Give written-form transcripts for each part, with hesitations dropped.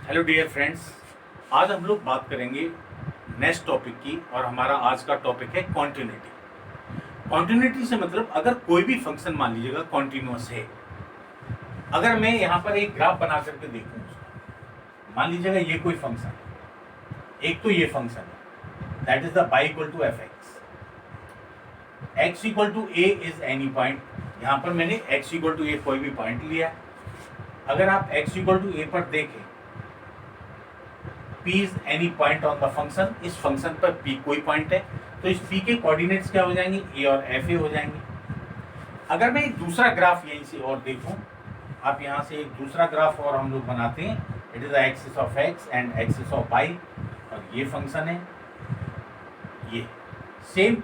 Hello dear friends, आज हम लोग बात करेंगे नेक्स्ट टॉपिक की। और हमारा आज का टॉपिक है कॉन्टिन्यूटी। कॉन्टिन्यूटी से मतलब अगर कोई भी फंक्शन मान लीजिएगा कॉन्टिन्यूअस है। अगर मैं यहाँ पर एक ग्राफ बना करके देखूँ उसका, मान लीजिएगा ये कोई फंक्शन है, एक तो ये फंक्शन है that is the y equal to f x equal to a is any point. यहाँ पर मैंने एक्स इक्वल टू ए कोई भी पॉइंट लिया। अगर आप एक्स इक्वल टू ए पर देखें, P is any point on the function, इस फंक्शन पर P कोई पॉइंट है तो इस P के कोऑर्डिनेट्स क्या हो जाएंगे, A और FA हो जाएंगे। अगर मैं एक दूसरा ग्राफ यहीं से और देखूं, आप यहाँ से एक दूसरा ग्राफ और हम लोग बनाते हैं। It is the axis of x and axis of y, और ये फंक्शन है, ये सेम।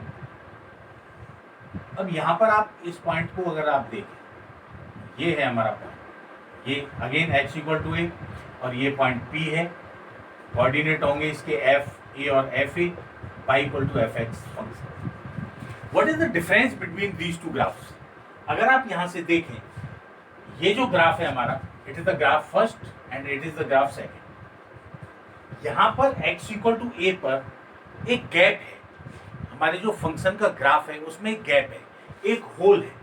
अब यहाँ पर आप इस पॉइंट को अगर आप देखें, ये है हमारा पॉइंट, ये अगेन x इक्वल टू ए, और ये पॉइंट P है। कोऑर्डिनेट होंगे इसके एफ ए और f a, y equal to f x function. What is the difference between these two graphs? अगर आप यहां से देखें, ये जो ग्राफ है हमारा, it is the graph first and it is the graph second. यहां पर x इक्वल टू ए पर एक गैप है, हमारे जो फंक्शन का ग्राफ है उसमें एक गैप है, एक होल है।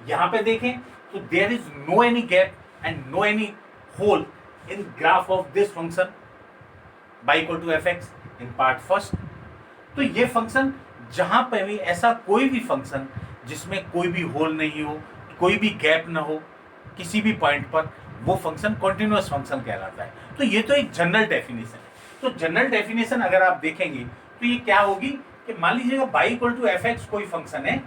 यहां पे देखें तो there is no any gap and no any hole in graph of this function y equal to fx in part first। तो ये फंक्शन जहां पर भी ऐसा कोई भी फंक्शन जिसमें कोई भी होल नहीं हो, कोई भी गैप ना हो किसी भी पॉइंट पर, वो फंक्शन कॉन्टिन्यूअस फंक्शन कहलाता है। तो ये तो एक जनरल डेफिनेशन है। तो जनरल डेफिनेशन अगर आप देखेंगे तो ये क्या होगी कि मान लीजिएगा y equal to f x कोई फंक्शन है,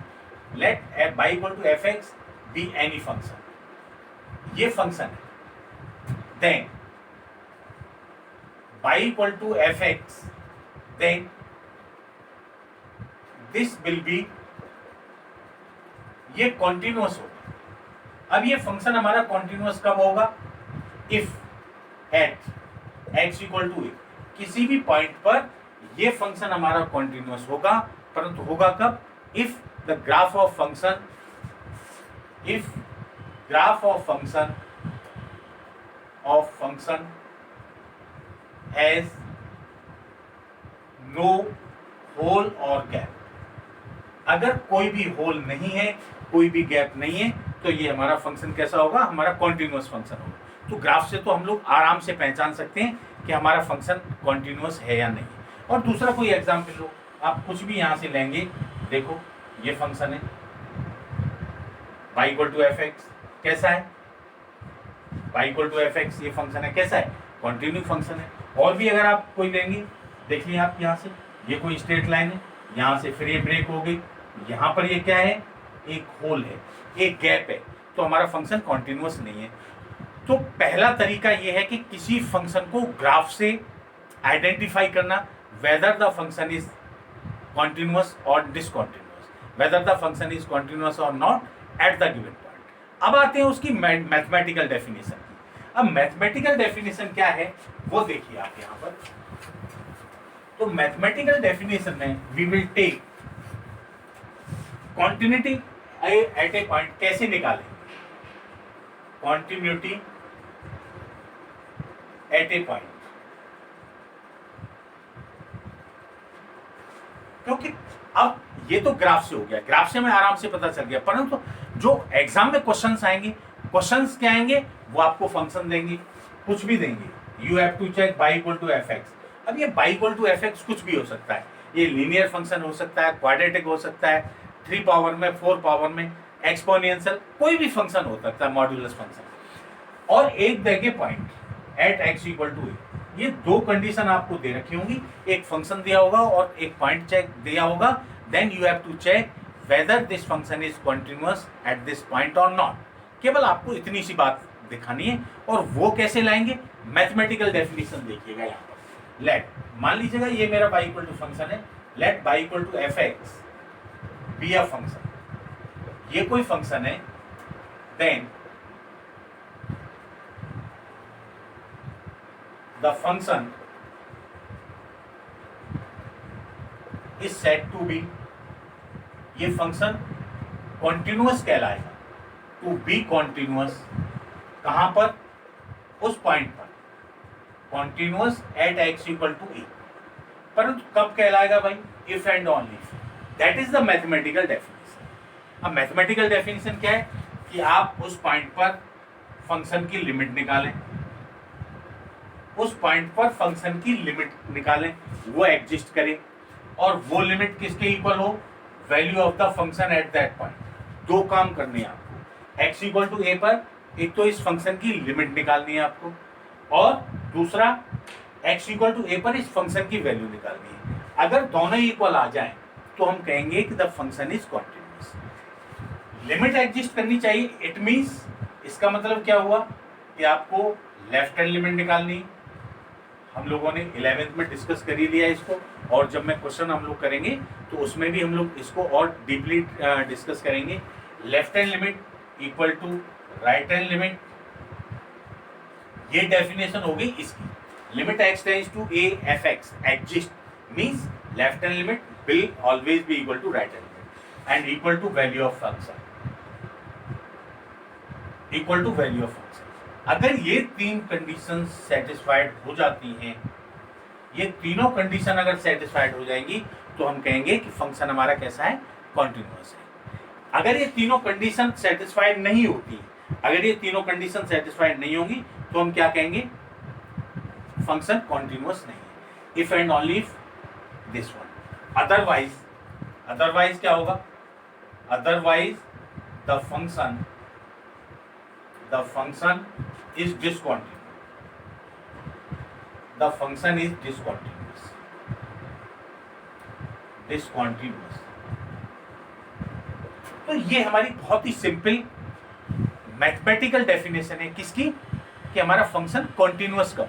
let y equal to f x be any function, ये फंक्शन है। Then y equal to fx, then this will be, ये कॉन्टिन्यूअस होगा। अब ये फंक्शन हमारा कॉन्टिन्यूअस कब होगा? If at x equal to a, किसी भी पॉइंट पर ये फंक्शन हमारा कॉन्टिन्यूअस होगा, परंतु होगा कब? If the graph of function, if graph of function has no hole और गैप। अगर कोई भी होल नहीं है, कोई भी गैप नहीं है, तो ये हमारा फंक्शन कैसा होगा? हमारा कॉन्टिन्यूअस फंक्शन होगा। तो ग्राफ से तो हम लोग आराम से पहचान सकते हैं कि हमारा फंक्शन कॉन्टिन्यूअस है या नहीं। और दूसरा कोई एग्जाम्पल लो, आप कुछ भी यहां से लेंगे, देखो ये फंक्शन है y equal to f x, कैसा है? y equal to f x ये फंक्शन है, कैसा है? कॉन्टिन्यू फंक्शन है। और भी अगर आप कोई लेंगे, देखिए आप यहाँ से, ये कोई स्ट्रेट लाइन है, यहाँ से फिर ये ब्रेक हो गई, यहाँ पर ये क्या है? एक होल है, एक गैप है, तो हमारा फंक्शन कॉन्टिन्यूअस नहीं है। तो पहला तरीका ये है कि किसी फंक्शन को ग्राफ से आइडेंटिफाई करना, whether the function is continuous और discontinuous, whether the function is continuous और not at the given point. अब आते हैं उसकी मैथमेटिकल डेफिनेशन की। अब मैथमेटिकल डेफिनेशन क्या है वो देखिए आप यहां पर। तो मैथमेटिकल डेफिनेशन में we will take continuity at a point. कैसे निकालेंगे कॉन्टिन्यूटी एट ए पॉइंट? क्योंकि अब ये तो ग्राफ से हो गया, ग्राफ से हमें आराम से पता चल गया, परंतु जो एग्जाम में क्वेश्चंस आएंगे, क्वेश्चंस क्या आएंगे? वो आपको फंक्शन देंगे, कुछ भी देंगे, you have to check y equal to f x. अब ये y equal to f x कुछ भी हो सकता है, ये लीनियर फंक्शन हो सकता है, क्वाड्रेटिक हो सकता है, 3 पावर में, 4 पावर में, एक्सपोनेंशियल, कोई भी फंक्शन हो सकता है, मॉड्यूलस फंक्शन। और एक देंगे point at x equal to a. ये दो कंडीशन आपको दे रखी होंगी, एक फंक्शन दिया होगा और एक पॉइंट चेक दिया होगा। Then you have to check whether this function is continuous at this point और नॉट। केवल आपको इतनी सी बात दिखानी है। और वो कैसे लाएंगे? मैथमेटिकल डेफिनेशन देखिएगा यहाँ पर। लेट, मान लीजिएगा ये मेरा y इक्वल टू फंक्शन है, let y equal to f x be a function, ये कोई फंक्शन है। Then the function is said to be, ये फंक्शन कॉन्टिन्यूअस कहलाएगा। टू बी कॉन्टिन्यूअस कहां पर? उस पॉइंट पर continuous at x equal to a, परंतु कब कहलाएगा भाई? If and only if. That is the mathematical definition. अब मैथमेटिकल डेफिनेशन क्या है कि आप उस पॉइंट पर फंक्शन की लिमिट निकालें, उस पॉइंट पर फंक्शन की लिमिट निकालें, वो एग्जिस्ट करे, और वो लिमिट किसके इक्वल हो? Value of the function at that point. दो काम करने हैं आपको, एक्स इक्वल टू ए पर एक तो इस फंक्शन की लिमिट निकालनी है आपको, और दूसरा एक्स इक्वल टू ए पर इस फंक्शन की वैल्यू निकालनी है। अगर दोनों इक्वल आ जाएं तो हम कहेंगे कि the function is continuous. Limit exist करनी चाहिए, इट मीन्स इसका मतलब क्या हुआ कि आपको लेफ्ट हैंड लिमिट निकालनी। हम लोगों ने 11th में डिस्कस कर ही लिया इसको, और जब मैं क्वेश्चन हम लोग करेंगे तो उसमें भी हम लोग इसको और डीपली डिस्कस करेंगे। Left hand limit equal to right hand limit, ये डेफिनेशन होगी इसकी। Limit x tends to a f x exist means left hand limit will always be equal to right hand limit and equal to value of function, equal to value of function. अगर ये तीन condition satisfied हो जाती हैं, ये तीनों condition अगर satisfied हो जाएंगी तो हम कहेंगे कि फंक्शन हमारा कैसा है? कॉन्टिन्यूअस है। अगर ये तीनों कंडीशन सेटिस्फाइड नहीं होती, अगर ये तीनों कंडीशन सेटिस्फाइड नहीं होंगी तो हम क्या कहेंगे? फंक्शन कॉन्टिन्यूअस नहीं है। If and only if this one, otherwise क्या होगा? Otherwise the function is discontinuous. The function is discontinuous. तो ये हमारी बहुत ही सिंपल मैथमेटिकल डेफिनेशन है किसकी? कि हमारा फंक्शन कॉन्टिन्यूअस कब हो।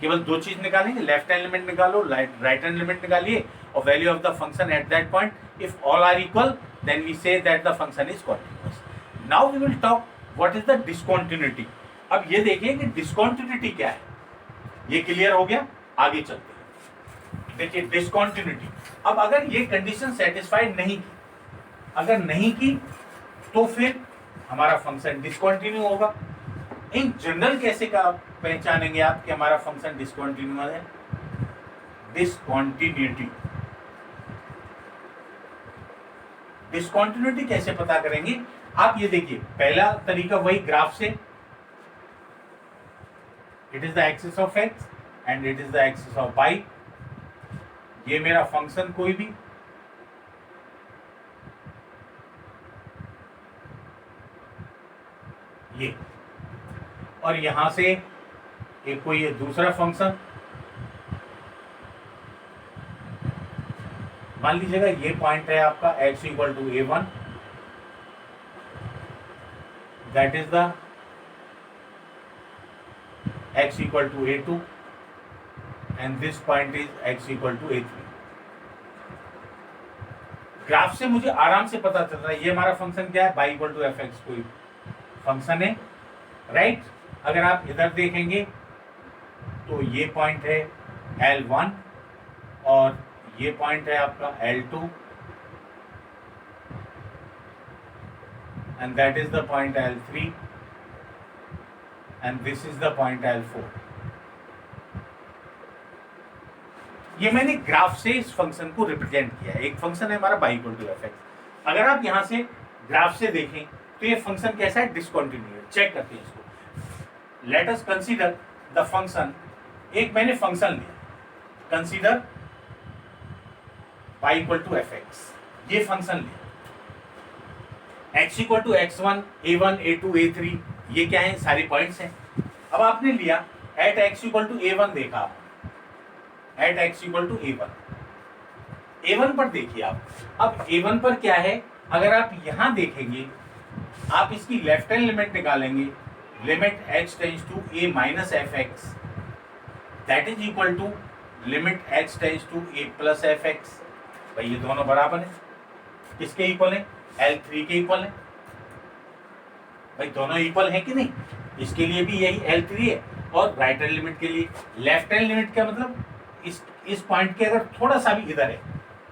केवल दो चीज निकालेंगे, लेफ्ट हैंड लिमिट निकालो, राइट हैंड लिमिट निकालिए, और value of the function at that point. If all are equal then we say that the function is continuous. Now we will talk what is the discontinuity. अब ये देखिए कि discontinuity क्या है, ये clear हो गया। आगे चलते हैं, देखिए डिसकॉन्टिन्यूटी। अब अगर ये कंडीशन सेटिस्फाइड नहीं की, अगर नहीं की तो फिर हमारा फंक्शन डिसकॉन्टिन्यू होगा। इन जनरल कैसे का पहचानेंगे आप कि हमारा फंक्शन डिसकॉन्टिन्यू है? डिसकॉन्टिन्यूटी कैसे पता करेंगे? आप ये देखिए, पहला तरीका वही ग्राफ से, it is the axis of x and it is the axis of y. ये मेरा फंक्शन कोई भी, ये, और यहां से एक कोई ये दूसरा फंक्शन, मान लीजिएगा ये पॉइंट है आपका x equal to a1, that is the x equal to a2 and this point is x equal to a3। Graph से मुझे आराम से पता चल रहा है ये हमारा फंक्शन क्या है, y equal to fx कोई फंक्शन है, राइट। अगर आप इधर देखेंगे तो ये पॉइंट है L1 और ये पॉइंट है आपका L2 and that is the point L3 and this is the point L4। ये मैंने ग्राफ से इस फंक्शन को रिप्रेजेंट किया है। एक फंक्शन है हमारा y इक्वल टू fx। अगर आप यहां से ग्राफ से देखें तो ये फंक्शन कैसा है, डिसकंटिन्यू है। चेक करते हैं इसको। Let us consider the function, एक मैंने फंक्शन लिया, consider y equal to fx, ये फंक्शन लिया, x equal to x1 a1 a2 a3, ये क्या है, सारे पॉइंट्स हैं। अब आपने लिया eight x equal to a1, देखा eight x equal to a1 पर देखिए आप। अब a1 पर क्या है, अगर आप यहां देखेंगे, आप इसकी लेफ्ट हैंड लिमिट निकालेंगे, limit x tends to a minus f x, that is equal to limit x tends to a plus f x. भाई ये दोनों बराबर है, किसके इक्वल है, L3 के इक्वल है। भाई दोनों इक्वल है कि नहीं, इसके लिए भी यही L3 है, और राइट हैंड लिमिट के लिए लेफ्ट हैंड लिमिट का मतलब इस पॉइंट के अगर थोड़ा सा भी इधर है,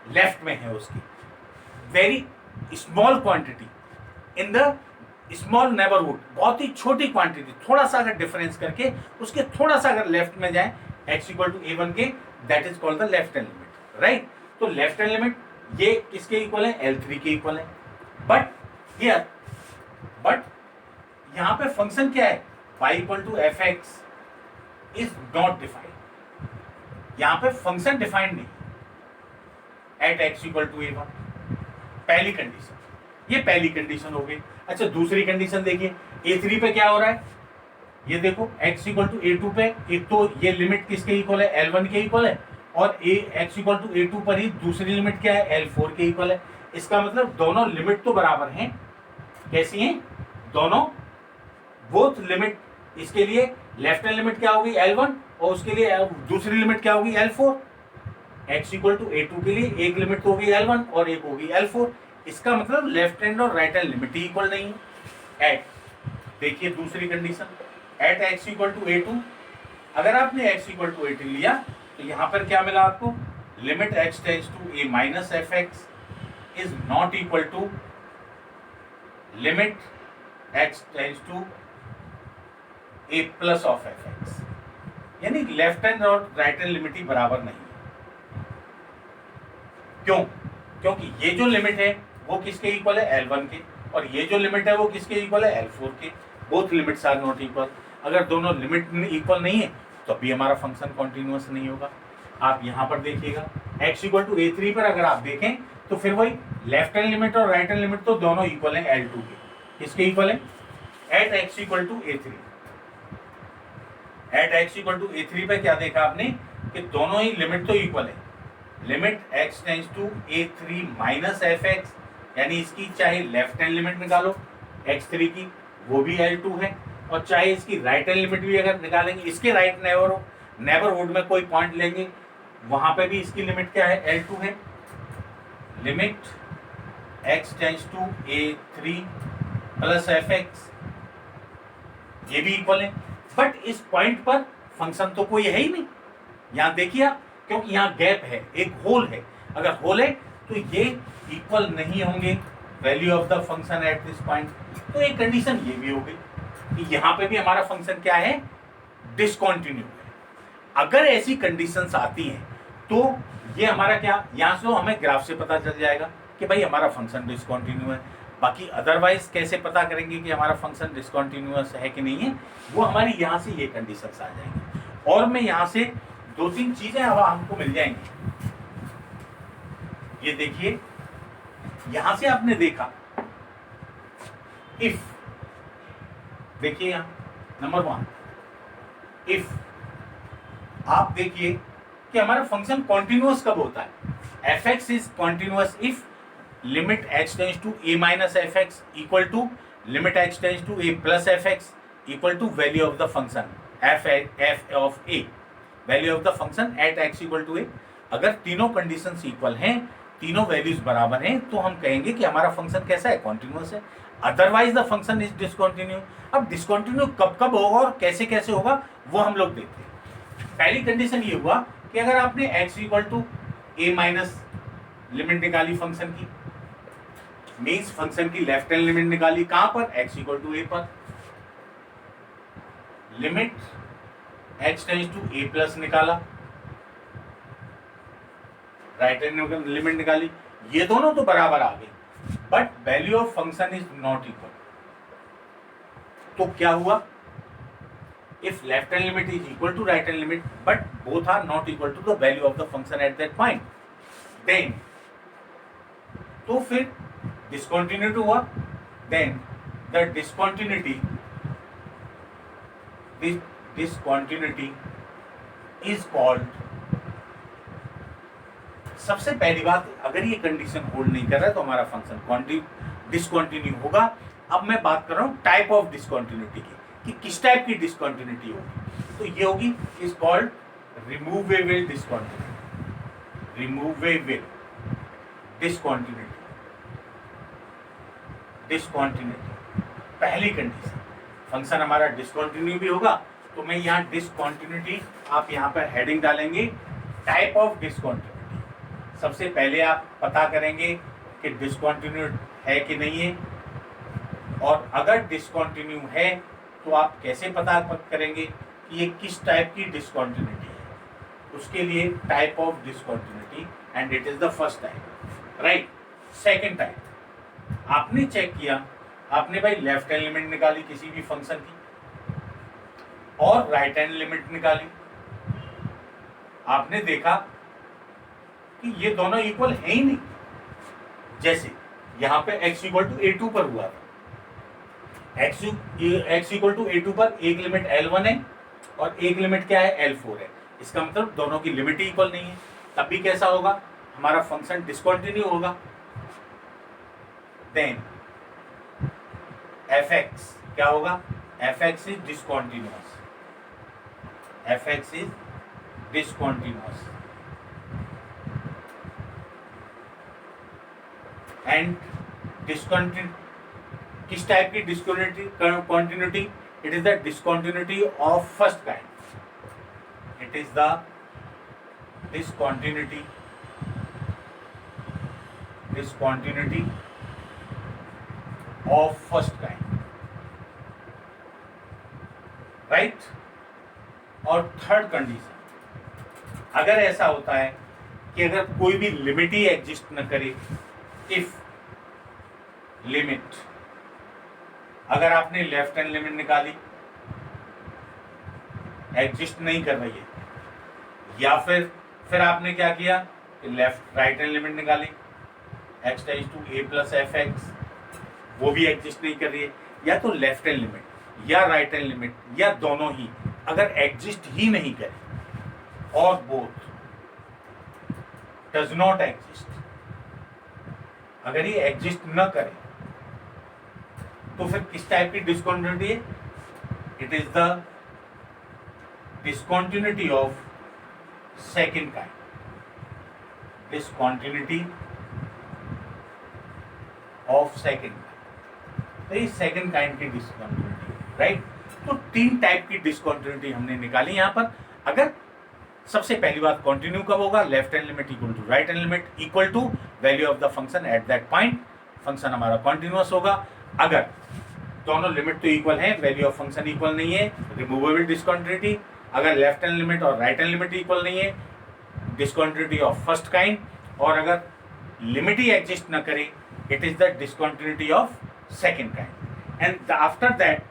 लेफ्ट में है उसकी very small quantity in the small neighbourhood, बहुत ही छोटी क्वांटिटी, थोड़ा सा अगर डिफरेंस करके उसके थोड़ा सा अगर लेफ्ट में जाए x इक्वल टू a1 के, that is called the left hand limit, right. तो लेफ्ट हैंड लिमिट ये किसके इक्वल है, L3 के इक्वल है। बट यहां पे फंक्शन क्या है, y equal to f x is not defined, यहां पे फंक्शन डिफाइंड नहीं at x equal to a1, पहली कंडीशन, ये पहली कंडीशन हो गई। अच्छा दूसरी कंडीशन देखिए, a3 पे क्या हो रहा है, ये देखो x इक्वल टू a2 पे, एक तो ये लिमिट किसके इक्वल है, L1 के इक्वल है, और x इक्वल टू a2 पर ही दूसरी लिमिट क्या है, L4 के इक्वल है। इसका मतलब दोनों लिमिट तो बराबर हैं, कैसी हैं दोनों, बोथ लिमिट, इसके लिए लेफ्ट हैंड लिमिट क्या होगी L1 और उसके लिए दूसरी लिमिट क्या होगी L4। x equal to a2 के लिए एक लिमिट तो होगी L1 और एक होगी L4, इसका मतलब लेफ्ट हैंड और राइट हैंड लिमिट ही इक्वल नहीं है। एट, देखिए दूसरी condition, at x equal to a2, अगर आपने x इक्वल टू a2 लिया तो यहां पर क्या मिला आपको, limit x tends to a minus f x is not equal to limit x tends to a plus of f x, यानी लेफ्ट हैंड और राइट हैंड लिमिट ही बराबर नहीं है। क्यों, क्योंकि ये जो लिमिट है वो किसके इक्वल है, L1 के, और ये जो लिमिट है वो किसके इक्वल है, L4 के। Both limits are not equal, अगर दोनों लिमिट इक्वल नहीं है तो अभी हमारा फंक्शन कॉन्टिन्यूअस नहीं होगा। आप यहाँ पर देखिएगा x इक्वल टू a3 पर अगर आप देखें तो फिर वही लेफ्ट हैंड लिमिट और राइट हैंड लिमिट तो दोनों इक्वल है L2 के, किसके इक्वल है, at x equal to a3, at x equal to a3 पे क्या देखा आपने कि दोनों ही लिमिट तो इक्वल है, limit x tends to a3 minus f x, यानी इसकी चाहे लेफ्ट हैंड लिमिट निकालो x3 की वो भी L2 है, और चाहे इसकी राइट हैंड लिमिट भी अगर निकालेंगे, इसके राइट नेबरहुड में कोई पॉइंट लेंगे वहां पे भी इसकी लिमिट क्या है, L2 है। Limit x tends to a3 plus f x, ये भी इक्वल है, बट इस पॉइंट पर फंक्शन तो कोई है ही नहीं। यहां देखिए आप, क्योंकि यहाँ गैप है, एक होल है, अगर होल है तो ये इक्वल नहीं होंगे value of the function eight this point. तो एक कंडीशन ये भी हो गई कि यहाँ पे भी हमारा फंक्शन क्या है, डिसकंटिन्यू है। अगर ऐसी कंडीशंस आती हैं तो ये हमारा क्या, यहाँ से हमें ग्राफ से पता चल जाएगा कि भाई हमारा फंक्शन डिसकंटिन्यू है। बाकी अदरवाइज कैसे पता करेंगे कि हमारा फंक्शन डिसकंटिन्यूअस है कि नहीं है, वो हमारी यहाँ से ये कंडीशंस आ जाएंगी। और मैं यहाँ से दो तीन चीजें अब हमको मिल जाएंगी। ये देखिए यहां से आपने देखा इफ, देखिए यहां नंबर 1 इफ, आप देखिए कि हमारा फंक्शन कॉन्टिन्यूअस कब होता है, f x is continuous if limit x tends to a minus f x equal to limit x tends to a plus f x equal to value of the function f of a, value of the function at x equal to a। अगर तीनों conditions equal हैं, तीनों values बराबर हैं, तो हम कहेंगे कि हमारा फंक्शन कैसा है, कॉन्टिन्यूअस है। Otherwise the function is discontinue. अब डिसकंटिन्यू कब कब होगा और कैसे कैसे होगा वो हम लोग देखते हैं। पहली कंडीशन ये हुआ कि अगर आपने x equal to a minus limit निकाली फंक्शन की, मीन्स फंक्शन की लेफ्ट हैंड लिमिट निकाली, कहां पर, x इक्वल टू a पर, limit x tends to a plus निकाला, राइट हैंड लिमिट निकाली, ये दोनों तो बराबर आ गए, but value of function is not equal. तो क्या हुआ, if left hand limit is equal to right hand limit but both are not equal to the value of the function at that point, then तो फिर discontinuity हुआ, then the discontinuity is called, सबसे पहली बात, अगर ये condition hold नहीं कर रहा है तो हमारा फंक्शन डिसकंटिन्यू होगा। अब मैं बात कर रहा हूं टाइप ऑफ डिसकंटिन्यूटी की, कि किस टाइप की डिसकंटिन्यूटी होगी। तो ये होगी is called removable discontinuity, removable discontinuity, discontinuity पहली कंडीशन, फंक्शन हमारा डिसकंटिन्यू भी होगा। तो मैं यहाँ डिसकंटिन्यूटी, आप यहाँ पर हेडिंग डालेंगे टाइप ऑफ डिसकंटिन्यूटी। सबसे पहले आप पता करेंगे कि डिसकंटिन्यू है कि नहीं है, और अगर डिसकंटिन्यू है तो आप कैसे पता करेंगे कि ये किस टाइप की डिसकंटिन्यूटी है? उसके लिए type of discontinuity, and it is the first type, right. Second type, आपने चेक किया, आपने भाई लेफ्ट हैंड लिमिट निकाली किसी भी फंक्शन की और राइट हैंड लिमिट निकाली, आपने देखा कि ये दोनों इक्वल है ही नहीं। जैसे यहां पे x इक्वल टू a2 पर हुआ था, x इक्वल टू a2 पर एक लिमिट L1 है और एक लिमिट क्या है, L4 है। इसका मतलब दोनों की लिमिट ही इक्वल नहीं है, तब भी कैसा होगा, हमारा फंक्शन डिसकंटिन्यू होगा। देन fx क्या होगा, fx is discontinuous, fx is discontinuous and discontinue किस टाइप की discontinuity, it is the discontinuity of first kind, it is the discontinuity of first kind, right. और थर्ड कंडीशन, अगर ऐसा होता है कि अगर कोई भी लिमिट ही एग्जिस्ट न करे, इफ लिमिट, अगर आपने लेफ्ट हैंड लिमिट निकाली एग्जिस्ट नहीं कर रही है, या फिर आपने क्या किया, राइट हैंड लिमिट निकाली x tends to a plus f x, वो भी एग्जिस्ट नहीं कर रही है, या तो लेफ्ट हैंड लिमिट या राइट हैंड लिमिट या दोनों ही अगर एग्जिस्ट ही नहीं करे और बोथ डज नॉट एग्जिस्ट, अगर ये एग्जिस्ट न करे तो फिर किस टाइप की डिसकंटिन्यूटी है, it is the discontinuity of second kind, discontinuity of second, तो ये सेकंड काइंड की डिसकंटिन्यूटी, राइट। तो तीन टाइप की डिसकंटिन्यूटी हमने निकाली यहां पर। अगर सबसे पहली बात, कंटिन्यू कब होगा, left hand limit equal to right hand limit equal to value of the function at that point, function हमारा कॉन्टिन्यूअस होगा। अगर दोनों लिमिट तो इक्वल है, वैल्यू ऑफ फंक्शन इक्वल नहीं है, रिमूवेबल डिसकंटिन्यूटी। अगर लेफ्ट हैंड लिमिट और राइट हैंड लिमिट इक्वल नहीं है, डिसकंटिन्यूटी ऑफ फर्स्ट काइंड। और अगर लिमिट ही एग्जिस्ट न करे, it is the discontinuity of second kind. And after that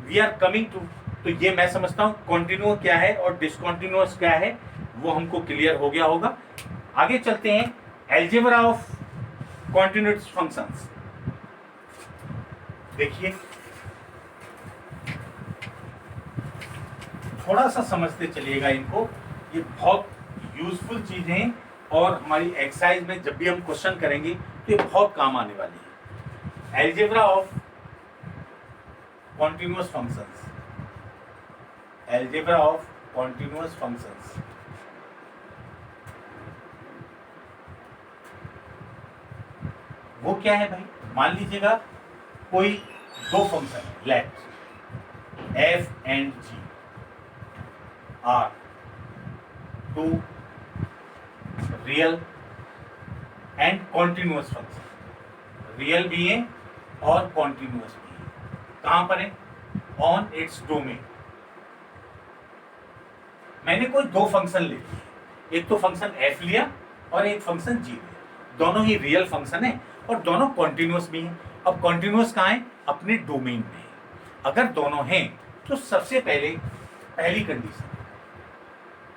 we are coming to, तो ये मैं समझता हूँ कॉन्टिन्यू क्या है और डिसकंटिन्यूअस क्या है वो हमको क्लियर हो गया होगा। आगे चलते हैं, अलजेब्रा ऑफ कॉन्टिन्यूअस फंक्शंस। देखिए थोड़ा सा समझते चलिएगा इनको, ये बहुत यूजफुल चीजें हैं और हमारी एक्सरसाइज में जब भी हम क्वेश्चन करेंगे तो ये बहुत काम आने वाली है। Algebra of continuous functions, algebra of continuous functions. वो क्या है भाई, मान लीजिएगा कोई दो फंक्शन है, let f and g are two real and continuous function, real भी है और कॉन्टिन्यूअस भी है। कहां पर है, ऑन इट्स डोमेन। मैंने कोई दो फंक्शन ले लिए, एक तो फंक्शन एफ लिया और एक फंक्शन जी लिया, दोनों ही रियल फंक्शन है और दोनों कॉन्टिन्यूअस भी हैं। अब कॉन्टिन्यूअस कहाँ है, अपने डोमेन में है। अगर दोनों हैं तो सबसे पहले पहली कंडीशन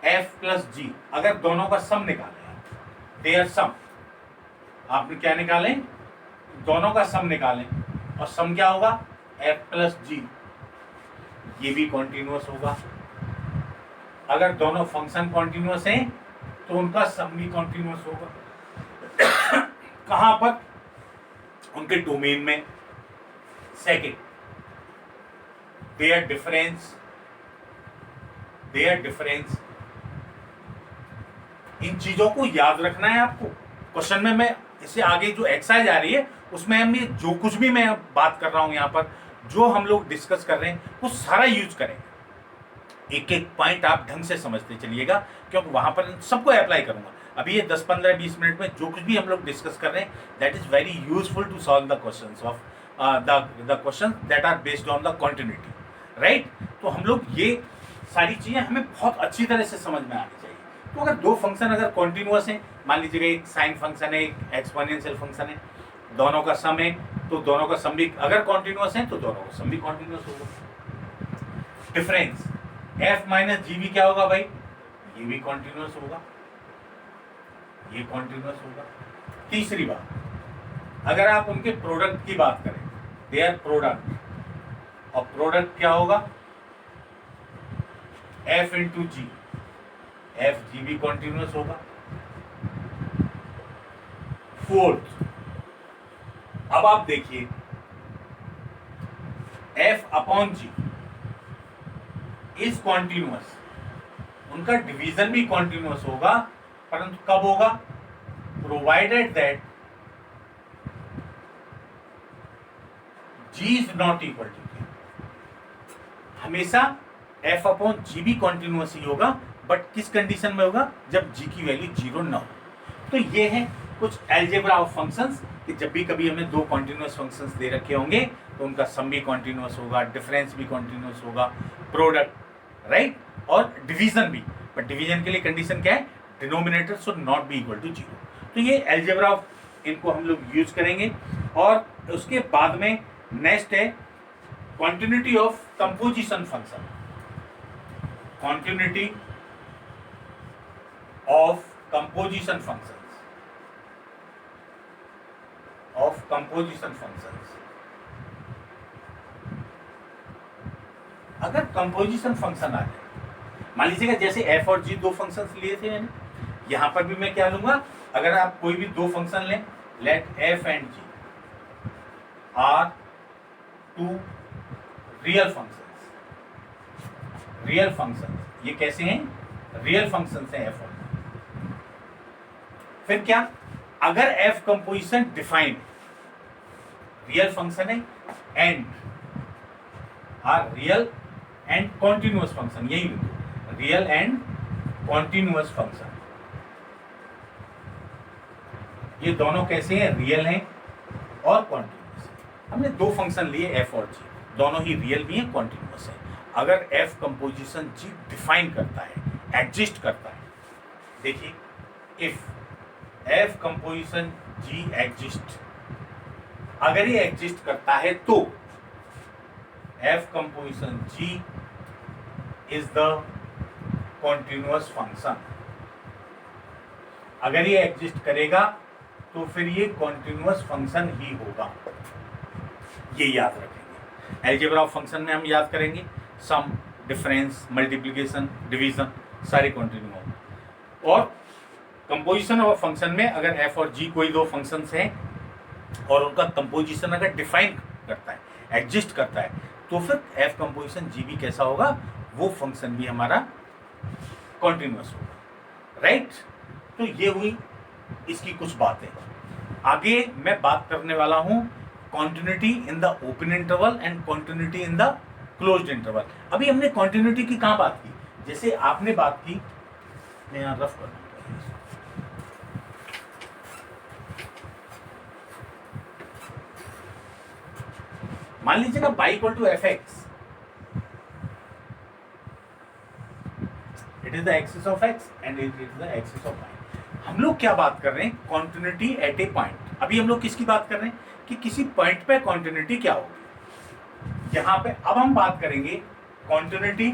एफ प्लस जी, अगर दोनों का सम निकालें, देयर सम, आपने क्या निकालें, दोनों का सम निकालें और सम क्या होगा, एफ प्लस जी, ये भी कॉन्टिन्यूअस होगा। अगर दोनों फंक्शन कॉन्टिन्यूअस हैं तो उनका सम भी कॉन्टिन्यूअस होगा। कहां पर, उनके डोमेन में। सेकंड, देयर डिफरेंस, इन चीजों को याद रखना है आपको। क्वेश्चन में मैं इससे आगे जो एक्सरसाइज आ रही है उसमें हम ये जो कुछ भी मैं बात कर रहा हूं यहाँ पर, जो हम लोग डिस्कस कर रहे हैं वो सारा यूज करें। एक एक पॉइंट आप ढंग से समझते चलिएगा, क्योंकि वहां पर सबको अप्लाई करूंगा। अभी ये 10, 15, 20 मिनट में जो कुछ भी हम लोग डिस्कस कर रहे हैं that is very useful to solve the questions of the question that are based on the continuity, right. तो हम लोग ये सारी चीजें हमें बहुत अच्छी तरह से समझ में आनी चाहिए। तो अगर दो फंक्शन अगर कॉन्टिन्यूअस हैं, मान लीजिएगा एक साइन फंक्शन है, एक एक्सपोनेंशियल फंक्शन है, दोनों का सम है, तो दोनों का सम भी अगर कॉन्टिन्यूअस है तो दोनों का सम भी कॉन्टिन्यूअस होगा। डिफरेंस f माइनस जी भी क्या होगा भाई, ये भी कॉन्टिन्यूअस होगा, ये कॉन्टिन्यूअस होगा। तीसरी बात, अगर आप उनके प्रोडक्ट की बात करें, देयर प्रोडक्ट, और प्रोडक्ट क्या होगा, f into g, f g भी कॉन्टिन्यूअस होगा। फोर्थ, अब आप देखिए f upon g is continuous, उनका डिवीजन भी कॉन्टिन्यूअस होगा, परंतु कब होगा, provided that g is not equal to k। हमेशा f अपॉन जी भी कॉन्टिन्यूअस ही होगा, बट किस कंडीशन में होगा, जब g की वैल्यू 0 ना हो। तो ये है कुछ अलजेब्रा ऑफ फंक्शंस कि जब भी कभी हमें दो कॉन्टिन्यूअस फंक्शंस दे रखे होंगे तो उनका सम भी कॉन्टिन्यूअस होगा, डिफरेंस भी कॉन्टिन्यूअस होगा, प्रोडक्ट, राइट, और डिवीजन भी। बट डिवीजन के लिए कंडीशन क्या है, denominator should not be equal to 0। तो ये अलजेब्रा ऑफ, इनको हम लोग यूज करेंगे। और उसके बाद में नेक्स्ट है continuity of composition function, continuity of composition functions, of composition functions. अगर कंपोजिशन फंक्शन आ जाए, मान लीजिएगा जैसे f और g दो फंक्शंस लिए थे मैंने, यहां पर भी मैं क्या लूंगा, अगर आप कोई भी दो फंक्शन लें, let f and g are two real functions, real functions, ये कैसे हैं, रियल फंक्शंस हैं f और g। फिर क्या, अगर f composition defined, real function है and are real and continuous function, यही रियल एंड कॉन्टिन्यूअस फंक्शन, ये दोनों कैसे हैं, रियल हैं और कॉन्टिन्यूअस। हमने दो फंक्शन लिए f और g, दोनों ही रियल भी हैं, कॉन्टिन्यूअस हैं। अगर f कंपोजिशन g डिफाइन करता है, एग्जिस्ट करता है, देखिए if f composition g exist, अगर ये एग्जिस्ट करता है तो f composition g is the continuous function. अगर ये एग्जिस्ट करेगा तो फिर ये कॉन्टिन्यूअस फंक्शन ही होगा, ये याद रखेंगे। अलजेब्रा ऑफ फंक्शन में हम याद करेंगे सम, डिफरेंस, मल्टीप्लिकेशन, डिवीजन, सारे कॉन्टिन्यू होंगे। और कंपोजिशन ऑफ फंक्शन में अगर f और g कोई दो फंक्शंस हैं और उनका कंपोजिशन अगर डिफाइन करता है, एग्जिस्ट करता है, तो फिर f कंपोजिशन g भी कैसा होगा, वो फंक्शन भी हमारा कॉन्टिन्यूअस होगा, राइट। तो ये हुई इसकी कुछ बातें। आगे मैं बात करने वाला हूं continuity in the open interval and continuity in the closed interval. अभी हमने कॉन्टिन्यूटी की कहां बात की, जैसे आपने बात की, मैं यहां रफ कर दूं, मान लीजिएगा y equal to f x, it is the axis of x and it is the axis of y। हम लोग क्या बात कर रहे हैं, कॉन्टिन्यूटी एट ए पॉइंट। अभी हम लोग किसकी बात कर रहे हैं कि किसी पॉइंट पे कॉन्टिन्यूटी क्या होगी, यहां पे अब हम बात करेंगे कॉन्टिन्यूटी,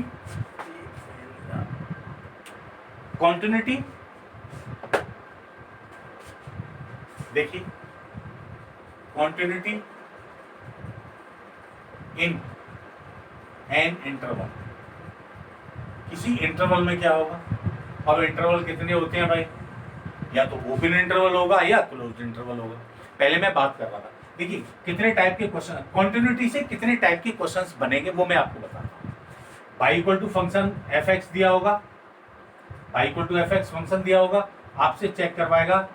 कॉन्टिन्यूटी, देखिए कॉन्टिन्यूटी इन एन इंटरवल, किसी इंटरवल में क्या होगा। अब इंटरवल कितने होते हैं भाई, या तो ओपन इंटरवल होगा या क्लोज्ड इंटरवल होगा। पहले मैं बात कर रहा था, देखिए कितने टाइप के क्वेश्चन, कॉन्टिन्यूटी से कितने टाइप के क्वेश्चंस बनेंगे वो मैं आपको बताता हूँ। y equal to function f x दिया होगा, y equal to f x function दिया होगा, आपसे चेक करवाएगा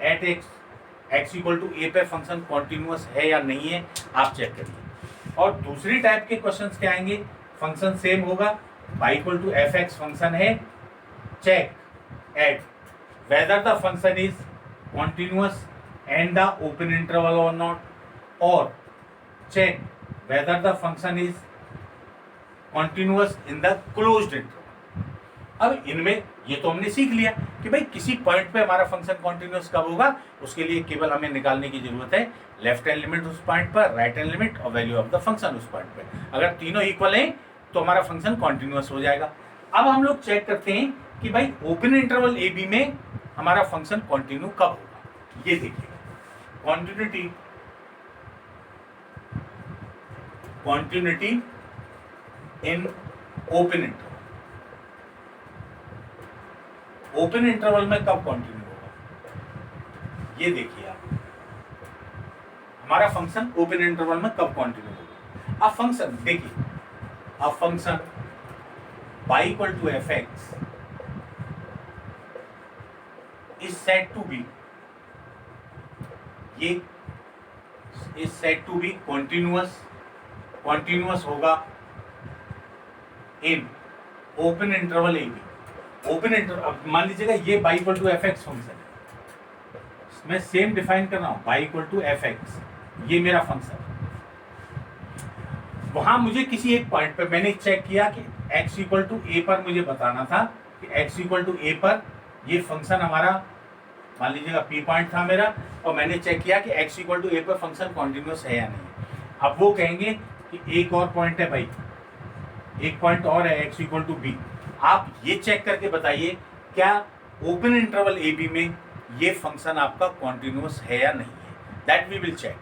at x equal to a पे फंक्शन कॉन्टिन्यूअस है या नहीं है, आप चेक करिए। और दूसरी टाइप के क्वेश्चंस क्या आएंगे, फंक्शन सेम होगा, y equal to f x function है, check at whether the function is continuous and the open interval or not, or check whether the function is continuous in the closed interval. अब इनमें ये तो हमने सीख लिया कि भाई किसी पॉइंट पे हमारा फंक्शन कॉन्टिन्यूस कब होगा, उसके लिए केवल हमें निकालने की जरूरत है लेफ्ट हैंड लिमिट उस पॉइंट पर, राइट हैंड लिमिट और वैल्यू ऑफ द फंक्शन उस पॉइंट पे। अगर तीनों इक्वल हैं तो हमारा फंक्शन कॉन्टिन्यूस हो जाएगा। अब हम लोग चेक करते हैं कि भाई ओपन इंटरवल ए बी में हमारा फंक्शन कॉन्टिन्यू कब होगा। ये देखिए कॉन्टिन्यूटी इन ओपन इंटरवल। ओपन इंटरवल में कब कॉन्टिन्यू होगा, ये देखिए आप, हमारा फंक्शन ओपन इंटरवल में कब कॉन्टिन्यू होगा। अब फंक्शन देखिए, अब function y equal to f x is said to be, ये is said to be continuous होगा in open interval a b. Open interval, अब मान लीजिएगा ये y equal to f x function है, मैं सेम डिफाइन कर रहा हूं y equal to f x, ये मेरा फंक्शन है। वहां मुझे किसी एक पॉइंट पे मैंने चेक किया कि x इक्वल टू ए पर मुझे बताना था कि x इक्वल टू ए पर ये फंक्शन हमारा, मान लीजिएगा P पॉइंट था मेरा, और मैंने चेक किया कि x इक्वल टू ए पर फंक्शन कॉन्टिन्यूस है या नहीं। अब वो कहेंगे कि एक और पॉइंट है भाई, एक पॉइंट और है x इक्वल टू बी। आप ये चेक करके बताइए क्या ओपन इंटरवल ए बी में ये फंक्शन आपका कॉन्टिन्यूस है या नहीं है, दैट वी विल चेक।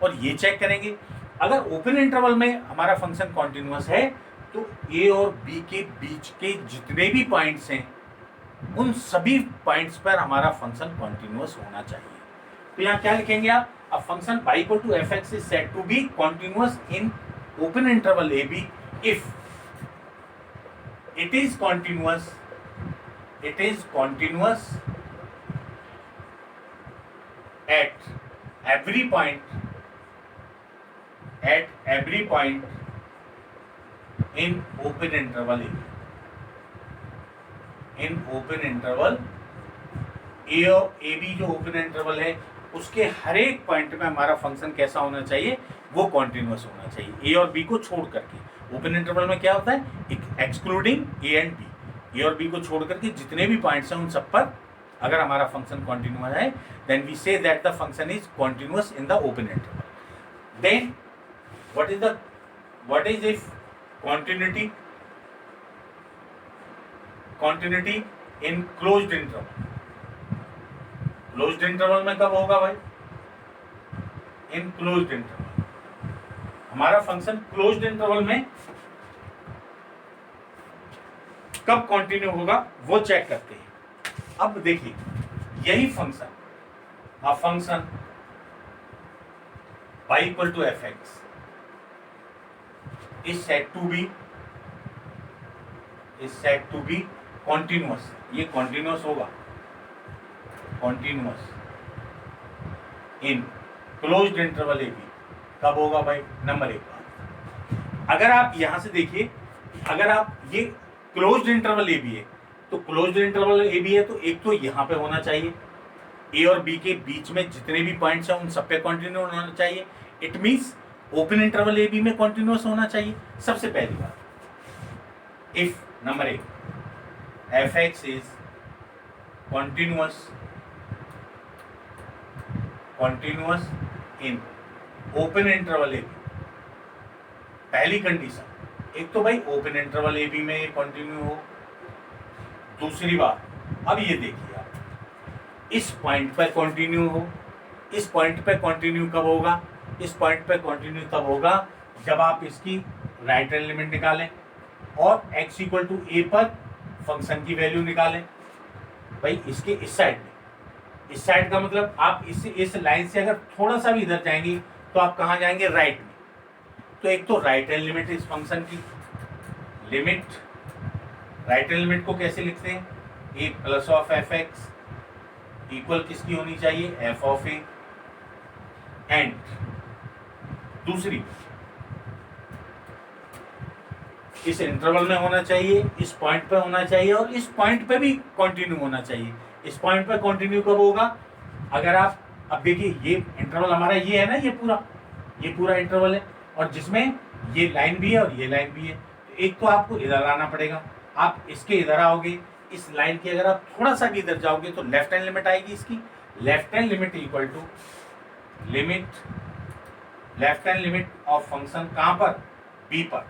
और ये चेक करेंगे अगर ओपन इंटरवल में हमारा फंक्शन कॉन्टिन्यूस है तो ए और बी के बीच के जितने भी पॉइंट्स हैं उन सभी पॉइंट्स पर हमारा फंक्शन कॉन्टिन्यूस होना चाहिए। तो यहाँ क्या लिखेंगे आप, अब function y equal to f x is said to be continuous in open interval a b if it is continuous at every point in open interval A। in open interval A और A B जो open interval है उसके हर एक point में हमारा function कैसा होना चाहिए, वो कॉन्टिन्यूस होना चाहिए, ए और बी को छोड़ करके। ओपन इंटरवल में क्या होता है, excluding A and B, a और बी को छोड़ करके जितने भी पॉइंट्स हैं उन सब पर अगर हमारा फंक्शन कॉन्टिन्यूस है then we say that the function is continuous in the open interval. Then what is if continuity in closed interval. Closed interval में कब होगा भाई, इन क्लोज्ड इंटरवल हमारा फंक्शन क्लोज्ड इंटरवल में कब कंटिन्यू होगा वो चेक करते हैं। अब देखिए यही फंक्शन, अब function y equal to f x is said to be continuous, ये कॉन्टिन्यूअस होगा, continuous in closed interval a b कब होगा भाई, नंबर एक बात। अगर आप यहां से देखिए, अगर आप ये क्लोज्ड इंटरवल ए बी है तो क्लोज्ड इंटरवल ए बी है तो एक तो यहां पे होना चाहिए, ए और बी के बीच में जितने भी पॉइंट्स हैं उन सब पे कंटिन्यू होना चाहिए। It means open interval a b में कंटिन्यूअस होना चाहिए। सबसे पहली बात, इफ नंबर एक f x is continuous in open interval a b, पहली कंडीशन, एक तो भाई ओपन इंटरवल ए बी में ये कंटिन्यू हो। दूसरी बात, अब ये देखिए आप, इस पॉइंट पर कंटिन्यू हो। इस पॉइंट पे कंटिन्यू कब होगा, इस पॉइंट पे कंटिन्यू तब होगा जब आप इसकी राइट हैंड लिमिट निकालें और x इक्वल टू ए पर फंक्शन की वैल्यू निकालें। भाई इसके इस साइड में, इस साइड का मतलब आप इस लाइन से अगर थोड़ा सा भी इधर जाएंगे तो आप कहाँ जाएंगे, राइट में। तो एक तो राइट हैंड लिमिट इस फंक्शन की लिमिट, राइट हैंड लिमिट को कैसे लिखते हैं, a plus of f x equal किसकी होनी चाहिए, एफ ऑफ ए, एंड दूसरी इस इंटरवल में होना चाहिए, इस पॉइंट पे होना चाहिए और इस पॉइंट पे भी कंटिन्यू होना चाहिए। इस पॉइंट पे कंटिन्यू कब होगा, अगर आप अब देखिए ये इंटरवल हमारा ये है ना, ये पूरा ये पूरा इंटरवल है, और जिसमें ये लाइन भी है और ये लाइन भी है। तो एक तो आपको इधर लाना पड़ेगा, आप इसके इधर आओगे, इस लाइन के अगर आप थोड़ा सा भी इधर जाओगे तो लेफ्ट हैंड लिमिट आएगी इसकी। Left hand limit equal to left hand limit of function कहां पर, बी पर,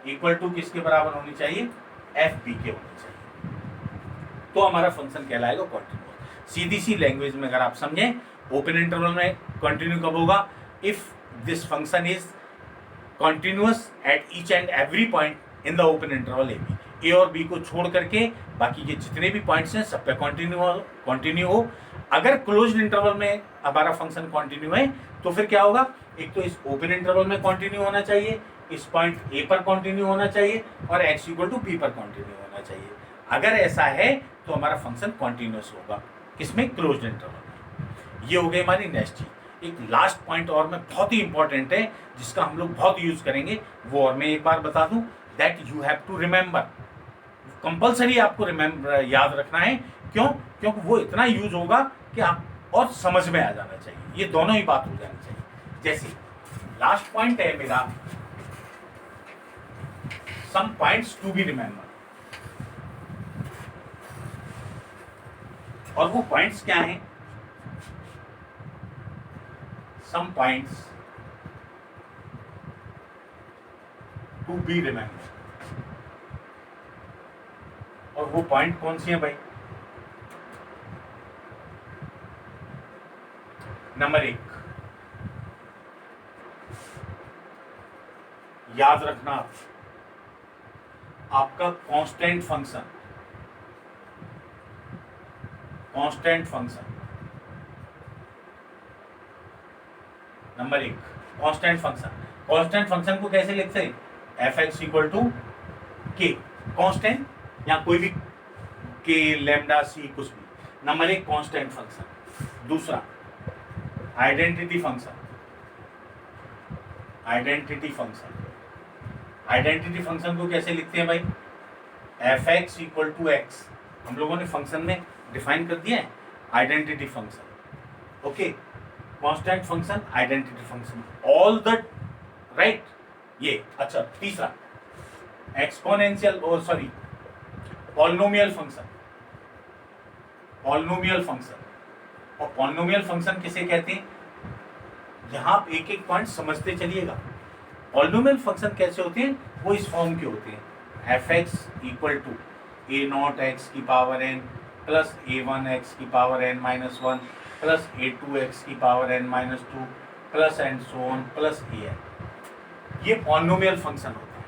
इक्वल टू किसके बराबर होनी चाहिए, एफ बी के होनी चाहिए। तो हमारा फंक्शन कहलाएगा कॉन्टिन्यूअस। सीधी सी लैंग्वेज में अगर आप समझें, ओपन इंटरवल में कंटिन्यू कब होगा, if this function is continuous at each and every point in the open interval a b. A और बी को छोड़ करके बाकी के जितने भी पॉइंट्स हैं सब पे कंटिन्यू हो। अगर क्लोज्ड इंटरवल में हमारा फंक्शन कंटिन्यू है तो फिर क्या होगा, एक तो इस ओपन इंटरवल में कंटिन्यू होना चाहिए, इस पॉइंट ए पर कंटिन्यू होना चाहिए, और एक्स इक्वल टू पी पर कंटिन्यू होना चाहिए। अगर ऐसा है तो हमारा फंक्शन कंटिन्यूअस होगा, किसमें, क्लोज्ड इंटरवल में। ये हो गई हमारी नेक्स्ट चीज। एक लास्ट पॉइंट और में बहुत ही इंपॉर्टेंट है, जिसका हम लोग बहुत यूज करेंगे, वो और मैं एक बार बता दूं, that you have to remember, compulsory आपको याद रखना है। क्यों, क्योंकि वो इतना यूज होगा कि आप और समझ में आ जाना चाहिए, ये दोनों ही बात हो जानी चाहिए। जैसे लास्ट पॉइंट है मेरा, some points to be remember, और वो पॉइंट्स क्या हैं, some points to be remember. और वो पॉइंट कौन सी है भाई, नंबर 1, याद रखना आपका constant function, number 1 constant function को कैसे लिखते हैं, f x equal to k, constant या कोई भी के लैम्डा सी कुछ भी। Number 1 constant function. दूसरा आइडेंटिटी फंक्शन को कैसे लिखते हैं भाई, f x equal to x, हम लोगों ने फंक्शन में डिफाइन कर दिया है identity function. Okay, constant function, identity function, all the right. ये अच्छा, तीसरा एक्सपोनेंशियल पॉलिनोमियल फंक्शन। और पॉलिनोमियल फंक्शन किसे कहते हैं, यहां आप एक एक पॉइंट समझते चलिएगा। पॉलिनोमियल फंक्शन कैसे होते हैं, वो इस फॉर्म के होते हैं, f x equal to a not x की power n plus a one x की power n minus one plus a two x की power n minus two plus and so on plus a n. ये polynomial function होता है।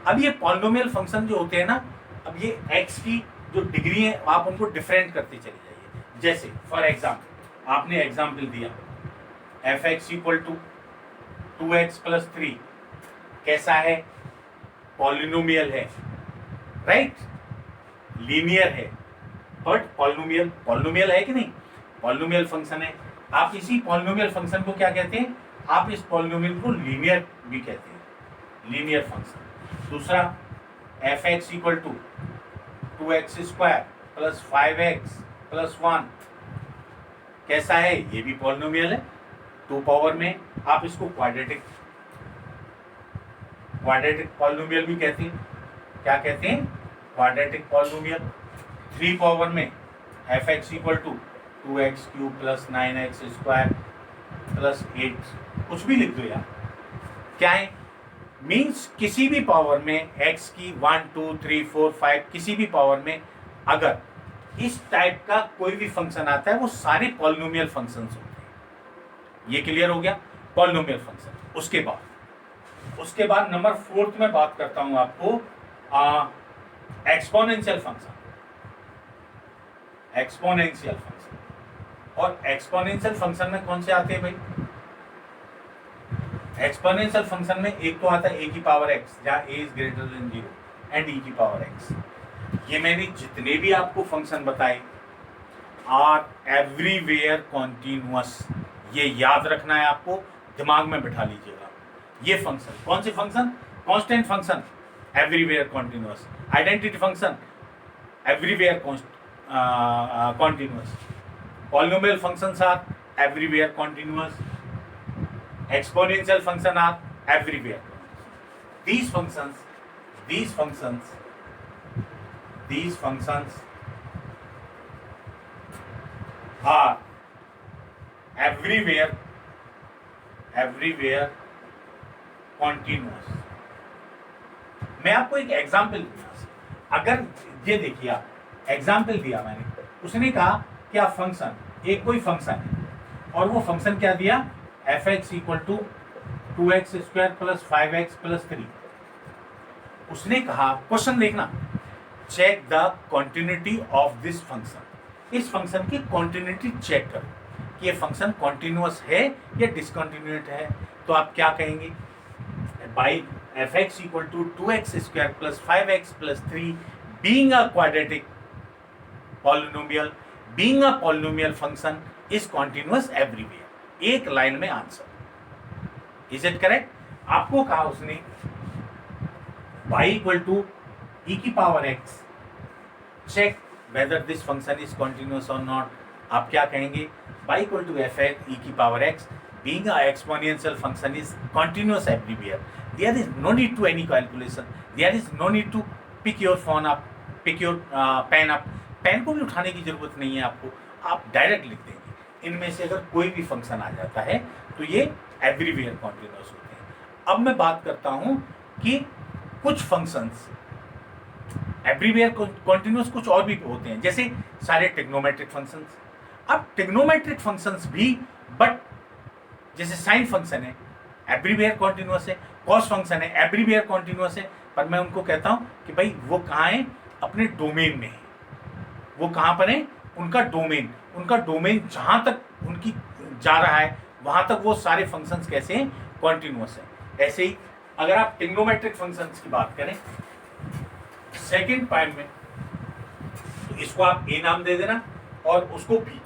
अब ये polynomial function जो होते हैं ना, अब ये एक्स की जो डिग्री है आप उनको डिफरेंट करते चले जाइए। जैसे फॉर एग्जाम्पल आपने एग्जाम्पल दिया f x equal to 2x plus 3, कैसा है, पॉलिनोमियल है, राइट, लीनियर है, बट पॉलिनोमियल है कि नहीं, पॉलिनोमियल फंक्शन है। आप इसी पॉलिनोमियल फंक्शन को क्या कहते हैं, आप इस पॉलिनोमियल को लीनियर भी कहते हैं, लीनियर फंक्शन। दूसरा f x equal to 2x square plus 5x plus 1, कैसा है, ये भी पॉलिनोमियल है, 2 पावर में। आप इसको क्वाड्रेटिक पॉलिनोमियल भी कहते हैं, क्या कहते हैं, क्वाड्रेटिक पॉलिनोमियल। 3 पावर में f x equal to 2x cube plus 9x square plus 8, कुछ भी लिख दो यार, क्या है, मीन्स किसी भी पावर में x की 1 2 3 4 5 किसी भी पावर में अगर इस टाइप का कोई भी फंक्शन आता है वो सारे पॉलिनोमियल फंक्शंस होते हैं। ये क्लियर हो गया, पॉलिनोमियल फंक्शन। उसके बाद नंबर 4 में बात करता हूं आपको एक्सपोनेंशियल फंक्शन। और एक्सपोनेंशियल फंक्शन में कौन से आते हैं भाई, एक्सपोनेंशियल फंक्शन में एक तो आता है ए की पावर एक्स, जहां ए इज ग्रेटर देन 0 एंड ई की पावर एक्स। ये मैंने जितने भी आपको फंक्शन बताए आर एवरीवेयर कॉन्टिन्यूअस, ये याद रखना है आपको, दिमाग में बिठा लीजिएगा। ये फंक्शन कौन से function, constant function everywhere continuous, identity function everywhere continuous, polynomial functions are everywhere continuous, exponential function are everywhere. These functions are everywhere continuous. मैं आपको एक एग्जाम्पल दूंगा. अगर ये देखिए, आप एग्जाम्पल दिया मैंने, उसने कहा कि आप फंक्शन, एक कोई फंक्शन है और वो फंक्शन क्या दिया, f x equal to 2x square plus 5x plus 3. उसने कहा, क्वेश्चन देखना, check the continuity of this function. इस फंक्शन की कॉन्टिन्यूटी चेक करो कि ये फंक्शन कॉन्टिन्यूअस है या डिसकॉन्टिन्यूट है. तो आप क्या कहेंगे, by f x equal to 2x square plus 5x plus 3 being a quadratic polynomial, being a polynomial function is continuous everywhere. एक लाइन में आंसर. Is it correct? आपको कहा उसने y इक्वल टू e की power x, check whether this function is continuous और not. आप क्या कहेंगे, y equal to f e की power x being a exponential function is continuous everywhere. There is no need to any calculation. There is no need to pick your phone up, pick your pen up. Pen को भी उठाने की जरूरत नहीं है आपको, आप डायरेक्ट लिख देंगे. इनमें से अगर कोई भी फंक्शन आ जाता है तो ये एवरीवेयर कॉन्टिन्यूस होते हैं. अब मैं बात करता हूं कि कुछ फंक्शंस एवरीवेयर कॉन्टिन्यूस कुछ और भी होते हैं, जैसे सारे ट्रिग्नोमेट्रिक फंक्शंस. अब ट्रिग्नोमेट्रिक फंक्शंस भी, बट जैसे साइन फंक्शन है एवरीवेयर कॉन्टिन्यूस है, कॉस फंक्शन है एवरीवेयर कॉन्टिन्यूस है, पर मैं उनको कहता हूं कि भाई वो कहाँ है, अपने डोमेन में है. वो कहाँ पर है, उनका डोमेन जहां तक उनकी जा रहा है वहां तक वो सारे फंक्शंस कैसे हैं, कॉन्टिन्यूस है. ऐसे ही अगर आप ट्रिग्नोमेट्रिक फंक्शंस की बात करें सेकंड पॉइंट में, तो इसको आप ए नाम दे देना और उसको बी.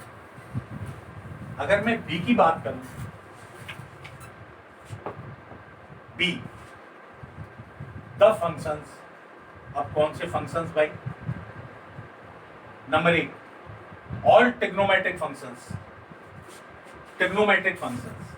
अगर मैं बी की बात करूं, बी द फंक्शंस. अब कौन से फंक्शंस भाई, number 1 all trigonometric functions, trigonometric functions.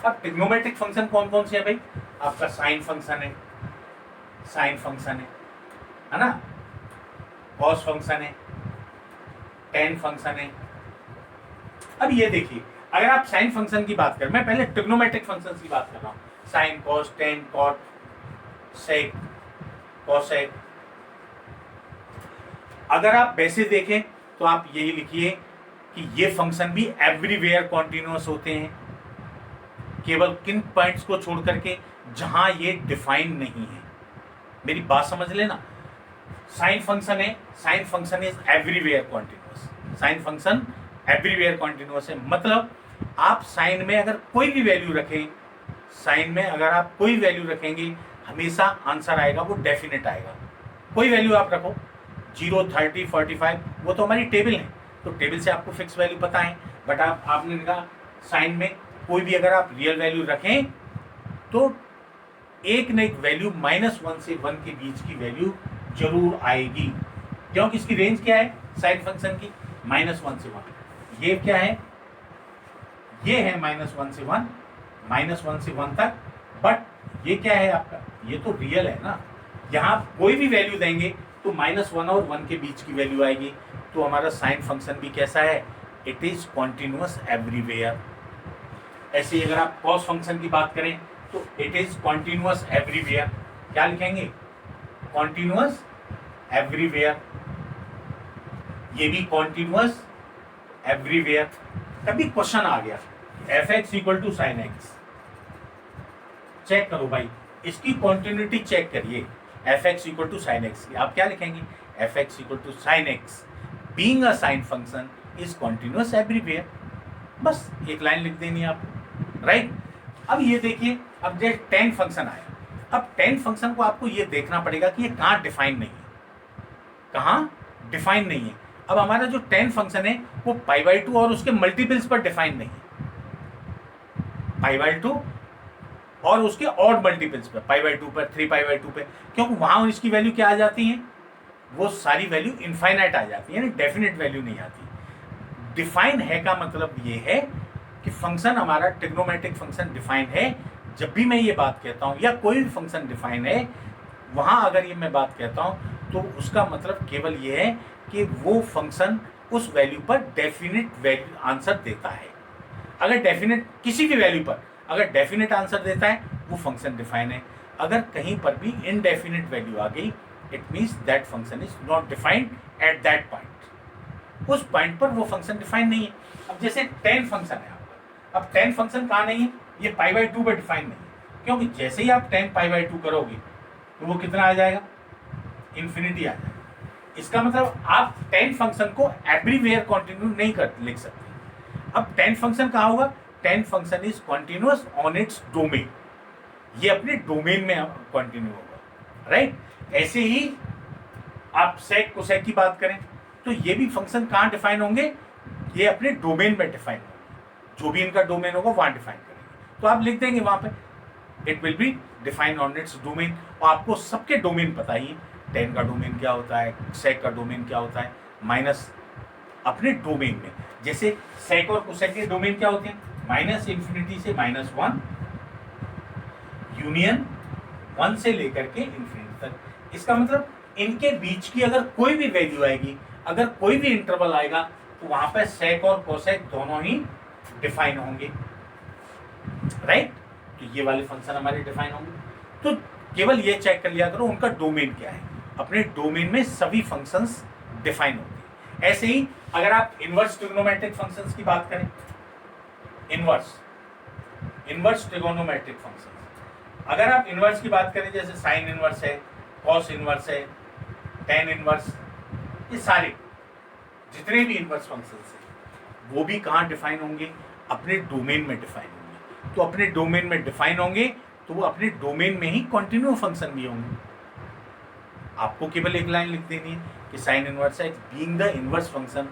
अब ट्रिग्नोमेट्रिक फंक्शन कौन कौन से है भाई, आपका साइन फंक्शन है ना, कॉस फंक्शन है, टेन फंक्शन है. अब ये देखिए, अगर आप साइन फंक्शन की बात करें, मैं पहले ट्रिग्नोमेट्रिक फंक्शंस की बात कर रहा हूं, साइन, कॉस, टेन, कॉट, सेक, कोसेक. अगर आप वैसे देखें तो आप यही लिखिए कि ये फंक्शन भी एवरीवेयर कॉन्टिन्यूअस होते हैं, केवल किन पॉइंट्स को छोड़ करके जहां ये डिफाइन नहीं है. मेरी बात समझ लेना, साइन फंक्शन है, sign function is everywhere continuous. Sine function everywhere continuous है, मतलब आप साइन में अगर कोई भी वैल्यू रखें, साइन में अगर आप कोई वैल्यू रखेंगे हमेशा आंसर आएगा वो डेफिनेट आएगा. कोई वैल्यू आप रखो 0, 30, 45, वो तो हमारी टेबल है, तो टेबल से आपको फिक्स वैल्यू पता है. बट आपने कहा साइन में कोई भी अगर आप रियल वैल्यू रखें तो एक न एक वैल्यू -1 से 1 के बीच की वैल्यू जरूर आएगी, क्योंकि इसकी रेंज क्या है साइन फंक्शन की, -1 से 1. ये क्या है, ये है -1 से 1, -1 से 1 तक. बट ये क्या है आपका, ये तो रियल है ना, यहाँ कोई भी वैल्यू देंगे तो -1 और 1 के बीच की वैल्यू आएगी. तो हमारा साइन फंक्शन भी कैसा है, इट इज कॉन्टिन्यूअस एवरीवेयर. ऐसे ही अगर आप कॉस फंक्शन की बात करें तो इट इज कॉन्टिन्यूअस एवरीवेयर. क्या लिखेंगे, कॉन्टिन्यूअस एवरीवेयर. ये भी कॉन्टिन्यूअस एवरीवेयर. कभी क्वेश्चन आ गया f x equal to sine x, check करो भाई, इसकी कॉन्टिन्यूटी चेक करिए. F x equal to sine x, आप क्या लिखेंगे, f x equal to sine x being a sine function is continuous everywhere. बस एक लाइन लिख देनी है आपको, राइट. अब ये देखिए, अब जैसे टेन फंक्शन आया, अब टेन फंक्शन को आपको ये देखना पड़ेगा कि ये कहाँ डिफाइन नहीं है, कहाँ डिफाइन नहीं है. अब हमारा जो टेन फंक्शन है वो π/2 और उसके मल्टीपल्स पर डिफाइन नहीं है, π/2 और उसके ऑड मल्टीपल्स पर, π/2 पर, 3π/2 पे, क्योंकि वहां इसकी वैल्यू क्या आ जाती है, वो सारी वैल्यू इनफाइनाइट आ जाती है, यानी डेफिनेट वैल्यू नहीं आती। डिफाइन है का मतलब ये है कि फंक्शन हमारा ट्रिग्नोमेट्रिक फंक्शन डिफाइन है। जब भी मैं ये बात कहता हूँ या कोई भी फंक्शन डिफाइन है, वहाँ अगर ये मैं बात कहता हूँ तो उसका मतलब केवल ये है कि वो फंक्शन उस वैल्यू पर डेफिनेट वैल्यू आंसर देता है। अगर डेफिनेट किसी भी वैल्यू पर अगर डेफिनेट आंसर देता है वो फंक्शन डिफाइन है। अगर कहीं पर भी इनडेफिनेट वैल्यू आ गई, it means that function is not defined eight that point. उस पॉइंट पर वो फंक्शन डिफाइन नहीं है। अब जैसे 10 फंक्शन है आपका, अब 10 फंक्शन कहाँ नहीं है, ये π/2 पर डिफाइन नहीं है, क्योंकि जैसे ही आप 10 π/2 करोगे तो वो कितना आ जाएगा, इन्फिनिटी आ जाएगा। इसका मतलब आप 10 फंक्शन को एवरीवेयर कॉन्टिन्यू नहीं कर लिख सकते। अब 10 फंक्शन कहाँ होगा, 10 function is continuous on its domain, ये अपने डोमेन में कॉन्टिन्यू होगा, राइट। ऐसे ही आप सेक कोसेक की बात करें तो ये भी फंक्शन कहाँ डिफाइन होंगे, ये अपने डोमेन में डिफाइन होंगे, जो भी इनका डोमेन होगा वहाँ डिफाइन करेंगे। तो आप लिख देंगे वहाँ पे it will be define on its domain, और आपको सबके डोमेन पता ही है, 10 का डोमेन क्या होता है, सेक का डोमेन क्या होता है, माइनस अपने डोमेन में। जैसे सेक और कोसेक के डोमेन क्या होते हैं, -∞ से -1, यूनियन 1 से लेकर के इन्फिनिटी तक। इसका मतलब इनके बीच की अगर कोई भी वैल्यू आएगी, अगर कोई भी इंटरवल आएगा, तो वहां पर सेक और कोसेक दोनों ही डिफाइन होंगे, राइट। तो ये वाले फंक्शन हमारे डिफाइन होंगे। तो केवल ये चेक कर लिया करो उनका डोमेन क्या है, अपने डोमेन में सभी फंक्शंस डिफाइन होते हैं। ऐसे ही अगर आप इनवर्स ट्रिग्नोमेट्रिक फंक्शंस की बात करें, इनवर्स ट्रिगोनोमेट्रिक फंक्शंस, अगर आप इनवर्स की बात करें, जैसे साइन इनवर्स है, कॉस इनवर्स है, टेन इनवर्स, ये सारे जितने भी इनवर्स फंक्शंस हैं वो भी कहाँ डिफाइन होंगे, अपने डोमेन में डिफाइन होंगे। तो अपने डोमेन में डिफाइन होंगे तो वो अपने डोमेन में ही कॉन्टिन्यू फंक्शन भी होंगे। आपको केवल एक लाइन लिख देनी है कि साइन इनवर्स है, being the inverse function,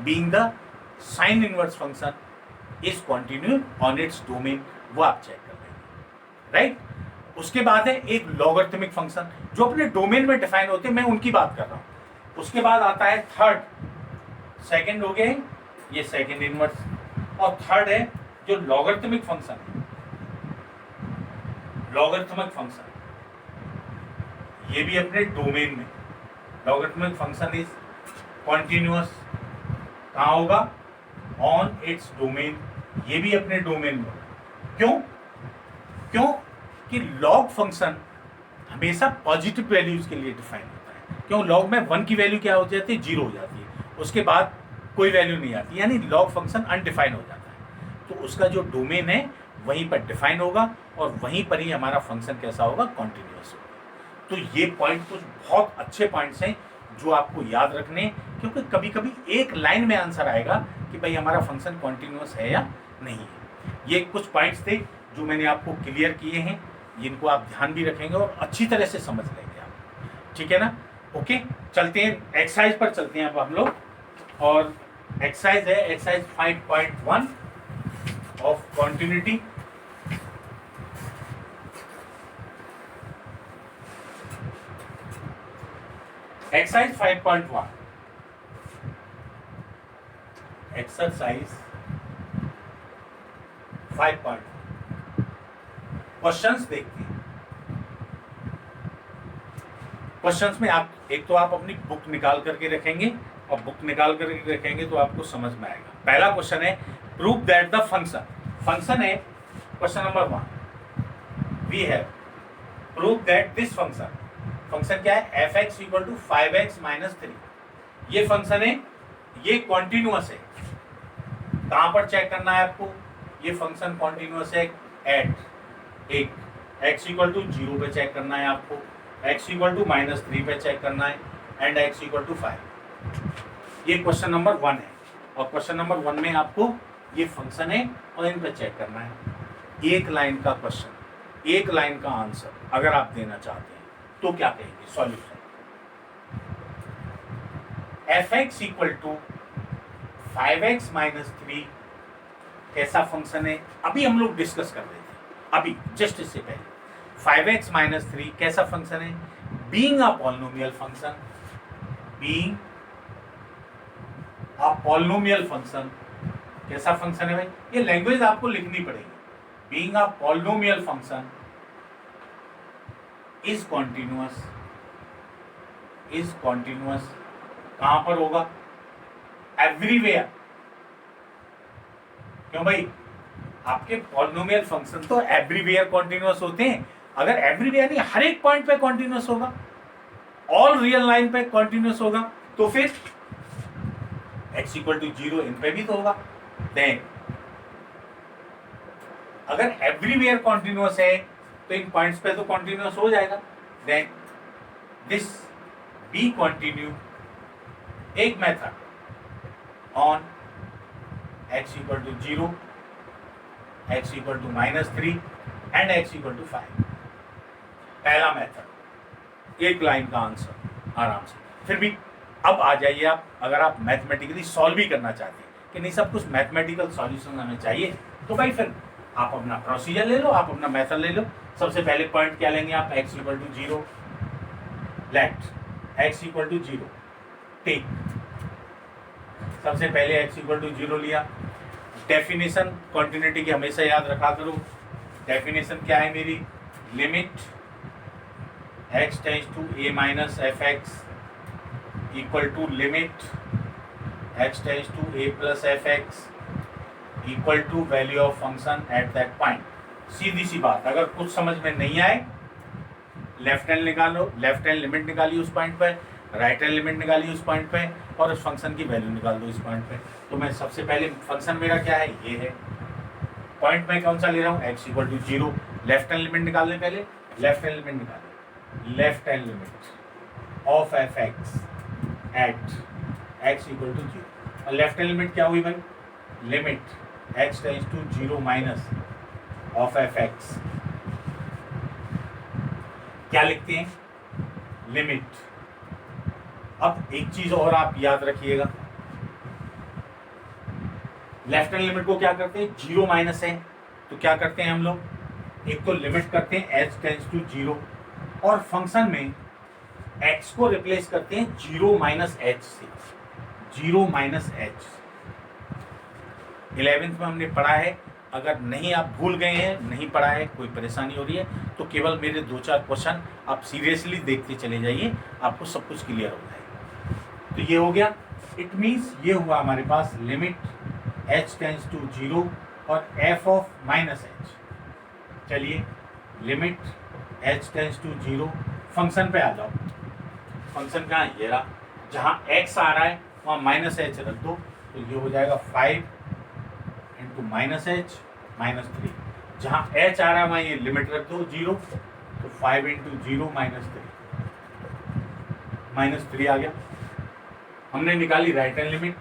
being the sine inverse function is continue on its domain, वो आप चेक कर लेंगे, राइट। उसके बाद है एक लॉगरिथमिक फंक्शन जो अपने डोमेन में डिफाइन होते हैं, मैं उनकी बात कर रहा हूँ। उसके बाद आता है थर्ड, सेकंड हो गए ये सेकंड इनवर्स, और थर्ड है जो लॉगरिथमिक फंक्शन है, लॉगरिथमिक फंक्शन, ये भी अपने डोमेन में, लॉगरिथमिक फंक्शन इज कॉन्टिन्यूअस, कहाँ होगा, ऑन इट्स डोमेन, ये भी अपने डोमेन में होगा। क्यों कि लॉग फंक्शन हमेशा पॉजिटिव वैल्यूज के लिए डिफाइन होता है। क्यों, लॉग में 1 की वैल्यू क्या हो जाती है, 0 हो जाती है, उसके बाद कोई वैल्यू नहीं आती, यानी लॉग फंक्शन अनडिफाइन हो जाता है। तो उसका जो डोमेन है वहीं पर डिफाइन होगा और वहीं पर ही हमारा फंक्शन कैसा होगा, कॉन्टिन्यूअस होगा। तो ये पॉइंट कुछ बहुत अच्छे पॉइंट्स हैं जो आपको याद रखने, क्योंकि कभी कभी एक लाइन में आंसर आएगा कि भाई हमारा फंक्शन कॉन्टिन्यूअस है या नहीं है। ये कुछ पॉइंट्स थे जो मैंने आपको क्लियर किए हैं, इनको आप ध्यान भी रखेंगे और अच्छी तरह से समझ लेंगे आप, ठीक है ना। ओके, चलते हैं एक्सरसाइज पर, चलते हैं अब हम लोग। और एक्सरसाइज है exercise 5.1 of continuity. Exercise 5.1, exercise 5.1 questions देखते हैं। क्वेश्चंस में आप एक तो आप अपनी बुक निकाल करके रखेंगे, और बुक निकाल करके रखेंगे तो आपको समझ में आएगा। पहला क्वेश्चन है prove that the function, function है question number 1, we have prove that this function, function क्या है, f(x = 5x - 3), ये फंक्शन है, ये कॉन्टिन्यूअस है। कहां पर चेक करना है आपको, ये फंक्शन कॉन्टिन्यूअस है एट एक, x = 0 पे चेक करना है आपको, x = -3 पे चेक करना है, एंड x = 5। ये क्वेश्चन नंबर 1 है, और क्वेश्चन नंबर 1 में आपको ये फंक्शन है और इन पे चेक करना है। एक लाइन का क्वेश्चन, एक लाइन का आंसर अगर आप देना चाहते हैं तो क्या कहेंगे, सॉल्यूशन। f(x = 5x - 3) कैसा फंक्शन है, अभी हम लोग डिस्कस कर रहे थे, अभी जस्ट इससे पहले 5x - 3 कैसा फंक्शन है, being a polynomial function, being a polynomial function, कैसा फंक्शन है भाई, ये लैंग्वेज आपको लिखनी पड़ेगी। Being a polynomial function is continuous, is continuous कहां पर होगा, एवरीवेयर। क्यों भाई, आपके पॉलिनोमियल फंक्शन तो एवरीवेयर कॉन्टिन्यूअस होते हैं। अगर एवरीवेयर नहीं, हर एक पॉइंट पे कॉन्टिन्यूअस होगा, ऑल रियल लाइन पे कॉन्टिन्यूअस होगा, तो फिर x इक्वल टू 0 इन पे भी तो होगा। देन अगर एवरीवेयर कॉन्टिन्यूअस है तो इन पॉइंट्स पे तो कॉन्टिन्यूअस हो जाएगा। देन दिस बी कंटिन्यू एक method on x equal to 0, x equal to -3 and x equal to 5। पहला मेथड, एक लाइन का आंसर आराम से। फिर भी अब आ जाइए आप, अगर आप मैथमेटिकली सॉल्व ही करना चाहते हैं कि नहीं सब कुछ मैथमेटिकल सॉल्यूशन हमें चाहिए, तो भाई फिर आप अपना प्रोसीजर ले लो, आप अपना मेथड ले लो। सबसे पहले पॉइंट क्या लेंगे आप, x equal to 0, let x equal to 0 take. सबसे पहले x इक्वल टू 0 लिया। डेफिनेशन कॉन्टिन्यूटी की हमेशा याद रखा करो। डेफिनेशन क्या है मेरी, limit x tends to a minus f x equal to limit x tends to a plus f x equal to value of function at that point. सीधी सी बात, अगर कुछ समझ में नहीं आए, लेफ्ट हैंड निकालो, लेफ्ट हैंड लिमिट निकालिए उस पॉइंट पे, राइट हैंड लिमिट निकालिए उस पॉइंट पे, और उस फंक्शन की वैल्यू निकाल दो इस पॉइंट पे। तो मैं सबसे पहले फंक्शन मेरा क्या है, ये है। पॉइंट में कौन सा ले रहा हूँ, x equal to 0। Left hand limit निकालने, पहले लेफ्ट हैंड लिमिट निकालें। Left hand limit of f x at x equal to 0। और लेफ्ट हैंड लिमिट क्या हुई भाई, limit x tends to 0 minus of f x, क्या लिखते हैं, लिमिट। अब एक चीज और आप याद रखिएगा, लेफ्ट हैंड लिमिट को क्या करते हैं, 0 माइनस है तो क्या करते हैं हम लोग, एक तो लिमिट करते हैं h टेंड्स टू 0, और फंक्शन में x को रिप्लेस करते हैं 0 माइनस h से, 0 माइनस h। 11th में हमने पढ़ा है, अगर नहीं आप भूल गए हैं, नहीं पढ़ा है, कोई परेशानी हो रही है, तो केवल मेरे 2-4 क्वेश्चन आप सीरियसली देखते चले जाइए, आपको सब कुछ क्लियर हो जाएगा। तो ये हो गया, इट मीन्स ये हुआ हमारे पास लिमिट h टेंड्स टू 0 और f ऑफ माइनस h। चलिए limit h tends to 0, function पे आ जाओ। फंक्शन कहाँ है, ये रहा, जहाँ x आ रहा है वहाँ माइनस h रख दो, तो ये हो जाएगा 5 इंटू माइनस h माइनस 3। जहाँ h आ रहा है वहाँ ये लिमिट रख दो 0, तो 5 इंटू 0 माइनस 3 आ गया। हमने निकाली right hand limit,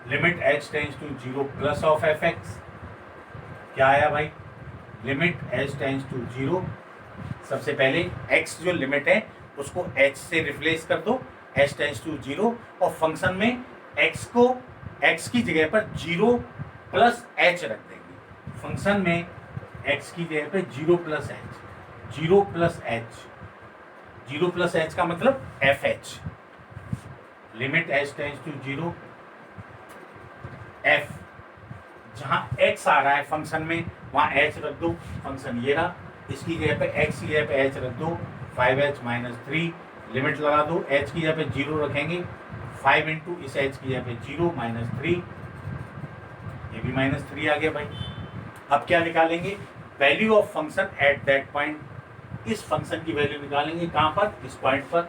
limit h tends to 0 plus of f x, क्या आया भाई, लिमिट h टेंड्स टू 0। सबसे पहले x जो लिमिट है उसको h से रिप्लेस कर दो, h टेंड्स टू 0, और फंक्शन में x को x की जगह पर 0 प्लस h रख देंगे। फंक्शन में x की जगह पे 0 plus h, 0 plus h, 0 plus h का मतलब fh। लिमिट h टेंड्स टू 0 f, जहाँ x आ रहा है फंक्शन में वहाँ h रख दो, फंक्शन ये रहा, इसकी जगह पे x की जगह पे h रख दो, 5h माइनस 3, लिमिट लगा दो, h की जगह पे 0 रखेंगे, 5 इंटू इस h की जगह पे 0 माइनस 3, ये भी माइनस 3 आ गया भाई। अब क्या निकालेंगे, value of function at that point. इस फंक्शन की वैल्यू निकालेंगे कहाँ पर, इस पॉइंट पर,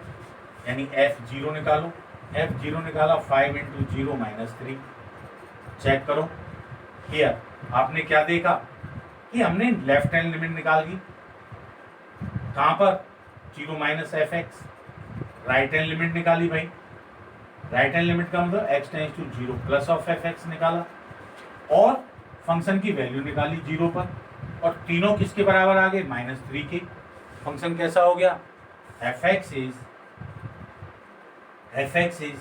यानी f0 निकालो। f0 निकाला 5 इंटू 0 माइनस 3। चेक करो हियर, आपने क्या देखा कि हमने लेफ्ट हैंड लिमिट निकाल दी, कहाँ पर, 0 minus f x. Right hand limit निकाली भाई, राइट हैंड लिमिट का मतलब x tends to 0 plus of f x निकाला, और फंक्शन की वैल्यू निकाली 0 पर, और तीनों किसके बराबर आ गए, -3 के। फंक्शन कैसा हो गया, f x is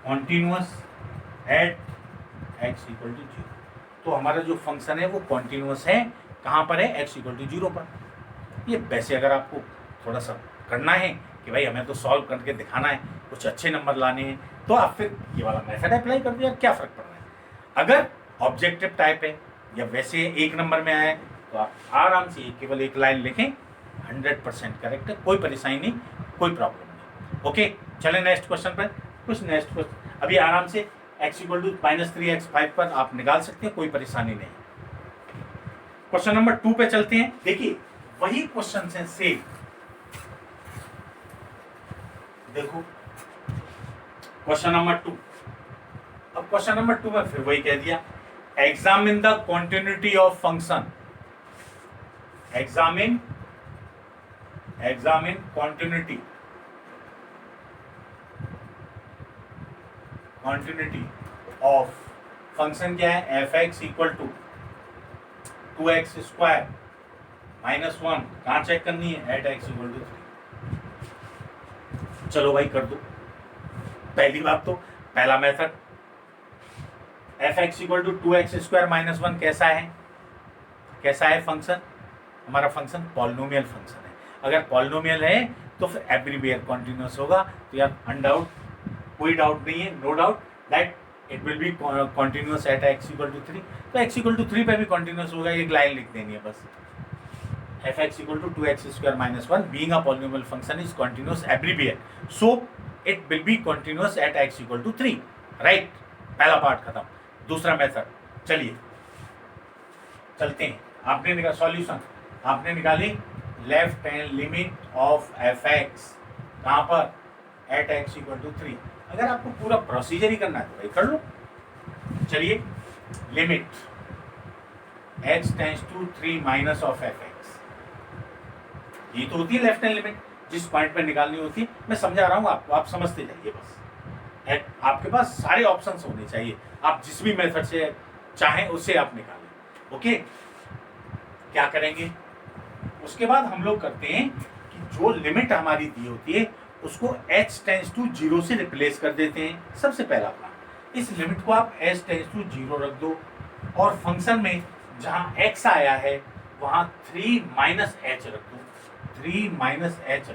continuous at x equal to 0। तो हमारा जो फंक्शन है वो कॉन्टिन्यूअस है, कहाँ पर है, x इक्वल टू 0 पर। ये वैसे अगर आपको थोड़ा सा करना है कि भाई हमें तो सॉल्व करके दिखाना है, कुछ अच्छे नंबर लाने हैं, तो आप फिर ये वाला मेथड अप्लाई कर दिया, क्या फ़र्क पड़ रहा है। अगर ऑब्जेक्टिव टाइप है या वैसे 1 नंबर में आए तो आप आराम से केवल एक लाइन लिखें, 100% करेक्ट है, कोई परेशानी नहीं, कोई प्रॉब्लम नहीं। ओके, चलें नेक्स्ट क्वेश्चन पर। कुछ नेक्स्ट क्वेश्चन अभी आराम से x = -3x5 पर आप निकाल सकते हैं, कोई परेशानी नहीं। क्वेश्चन नंबर 2 पे चलते हैं। देखिए वही क्वेश्चन है सेम, देखो क्वेश्चन नंबर 2। अब क्वेश्चन नंबर 2 में फिर वही कह दिया, examine the continuity of function, examine continuity of function क्या है, f(x) = 2x² -1, कहाँ चेक करनी है, @x = 3। चलो भाई कर दो। पहली बात तो पहला मेथड f(x) = 2x² -1 कैसा है फंक्शन, हमारा फंक्शन पॉलिनोमियल फंक्शन है। अगर पॉलिनोमियल है तो फिर एवरीवेयर कॉन्टिन्यूअस होगा, तो यार अनडाउट कोई डाउट नहीं है, no doubt that it will be continuous at x = 3। तो x = 3 पे भी कॉन्टिन्यूअस होगा, एक लाइन लिख देनी है बस, f(x) = 2x² -1 being a polynomial function is continuous everywhere, so it will be continuous at x = 3, right. पहला पार्ट खत्म। दूसरा मेथड, चलिए चलते हैं। आपने निकाला सॉल्यूशन, आपने निकाली left hand limit of f(x) कहाँ पर, एट x = 3। अगर आपको पूरा प्रोसीजर ही करना है तो भाई कर लो। चलिए limit x → 3 minus of f(x), ये तो होती है लेफ्ट हैंड लिमिट, जिस पॉइंट पर निकालनी होती है। मैं समझा रहा हूँ आपको, आप समझते जाइए बस। आपके पास सारे ऑप्शंस होने चाहिए, आप जिस भी मेथड से चाहें उससे आप निकालें। ओके, क्या करेंगे उसके बाद हम लोग करते हैं कि जो लिमिट हमारी दी होती है उसको h → 0 से रिप्लेस कर देते हैं। सबसे पहला काम, इस लिमिट को आप h → 0 रख दो और फंक्शन में जहां x आया है वहां 3 - h रख दो, 3 - h रख दो,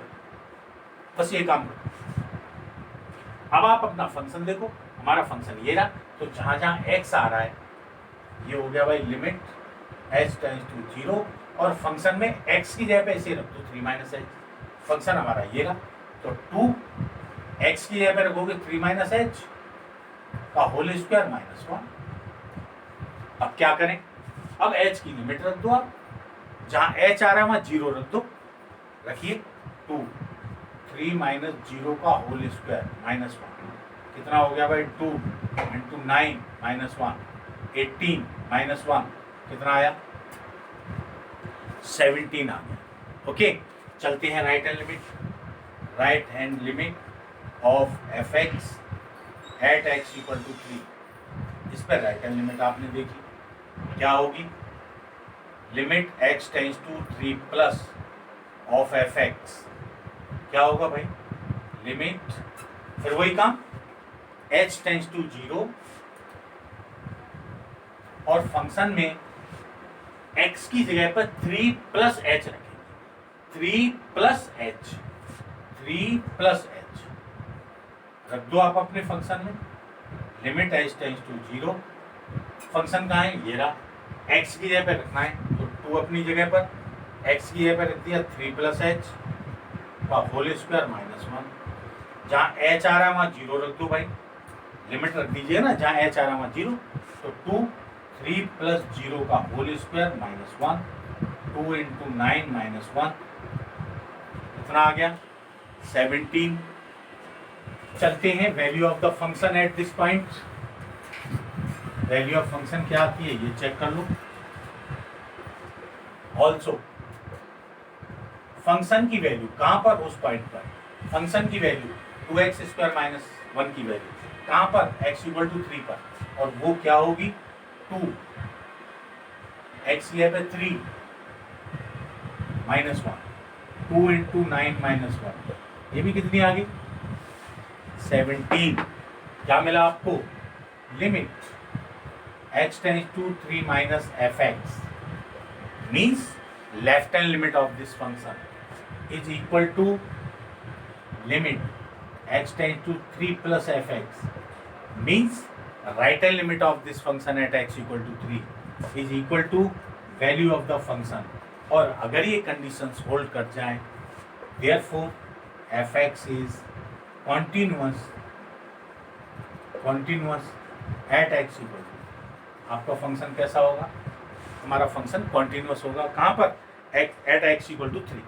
बस ये काम करो। अब आप अपना फंक्शन देखो, हमारा फंक्शन ये रहा, तो जहां जहां x आ रहा है ये हो गया भाई लिमिट h → 0, और फंक्शन में x की जगह पे इसे रख दो 3 - h। फंक्शन हमारा ये रहा, तो 2x की जगह पे रखोगे 3 - h का होल स्क्वायर -1। अब क्या करें, अब h की लिमिट रख दो आप, जहां h आ रहा है वहां 0 रख दो, रखिए 2 3 - 0 का होल स्क्वायर -1 कितना हो गया भाई, 2 × 9 -1 18 -1 कितना आया, 17 आ गया। ओके, चलते हैं right hand limit of f(x) at x = 3। इस पर राइट हैंड लिमिट आपने देखी क्या होगी, limit x → 3 plus of f(x) क्या होगा भाई, लिमिट फिर वही काम, h → 0 और फंक्शन में x की जगह पर 3 + h रखेंगे, 3 + h रख दो आप अपने फंक्शन में। लिमिट h → 0, फंक्शन कहाँ है, ये रहा, x की जगह पर रखना है तो 2 अपनी जगह पर, x की जगह पर रख दिया 3 + h का होल स्क्वायर -1। जहाँ h आ रहा है वहाँ 0 रख दो भाई, लिमिट रख दीजिए ना, जहाँ h आ रहा है वहाँ 0, तो 2 3 + 0 का होल स्क्वायर -1, 2 × 9 -1 कितना आ गया, 17। चलते हैं value of the function eight this point. Value of function क्या आती है ये चेक कर लो। ऑल्सो फंक्शन की वैल्यू कहां पर, उस पॉइंट पर फंक्शन की वैल्यू 2x² -1 की वैल्यू कहां पर, x = 3 पर, और वो क्या होगी 2, x की जगह पे 3 -1, 2 × 9 -1, ये भी कितनी आ गई 17। क्या मिला आपको, limit x → 3 - f(x) means left hand limit of this function is equal to limit x tends to 3 plus f x means right hand limit of this function at x equal to 3 is equal to value of the function. और अगर ये conditions hold कर जाएं, therefore f x is continuous at x equal to, आपका function कैसा होगा? हमारा function continuous होगा। कहाँ पर? At x equal to 3।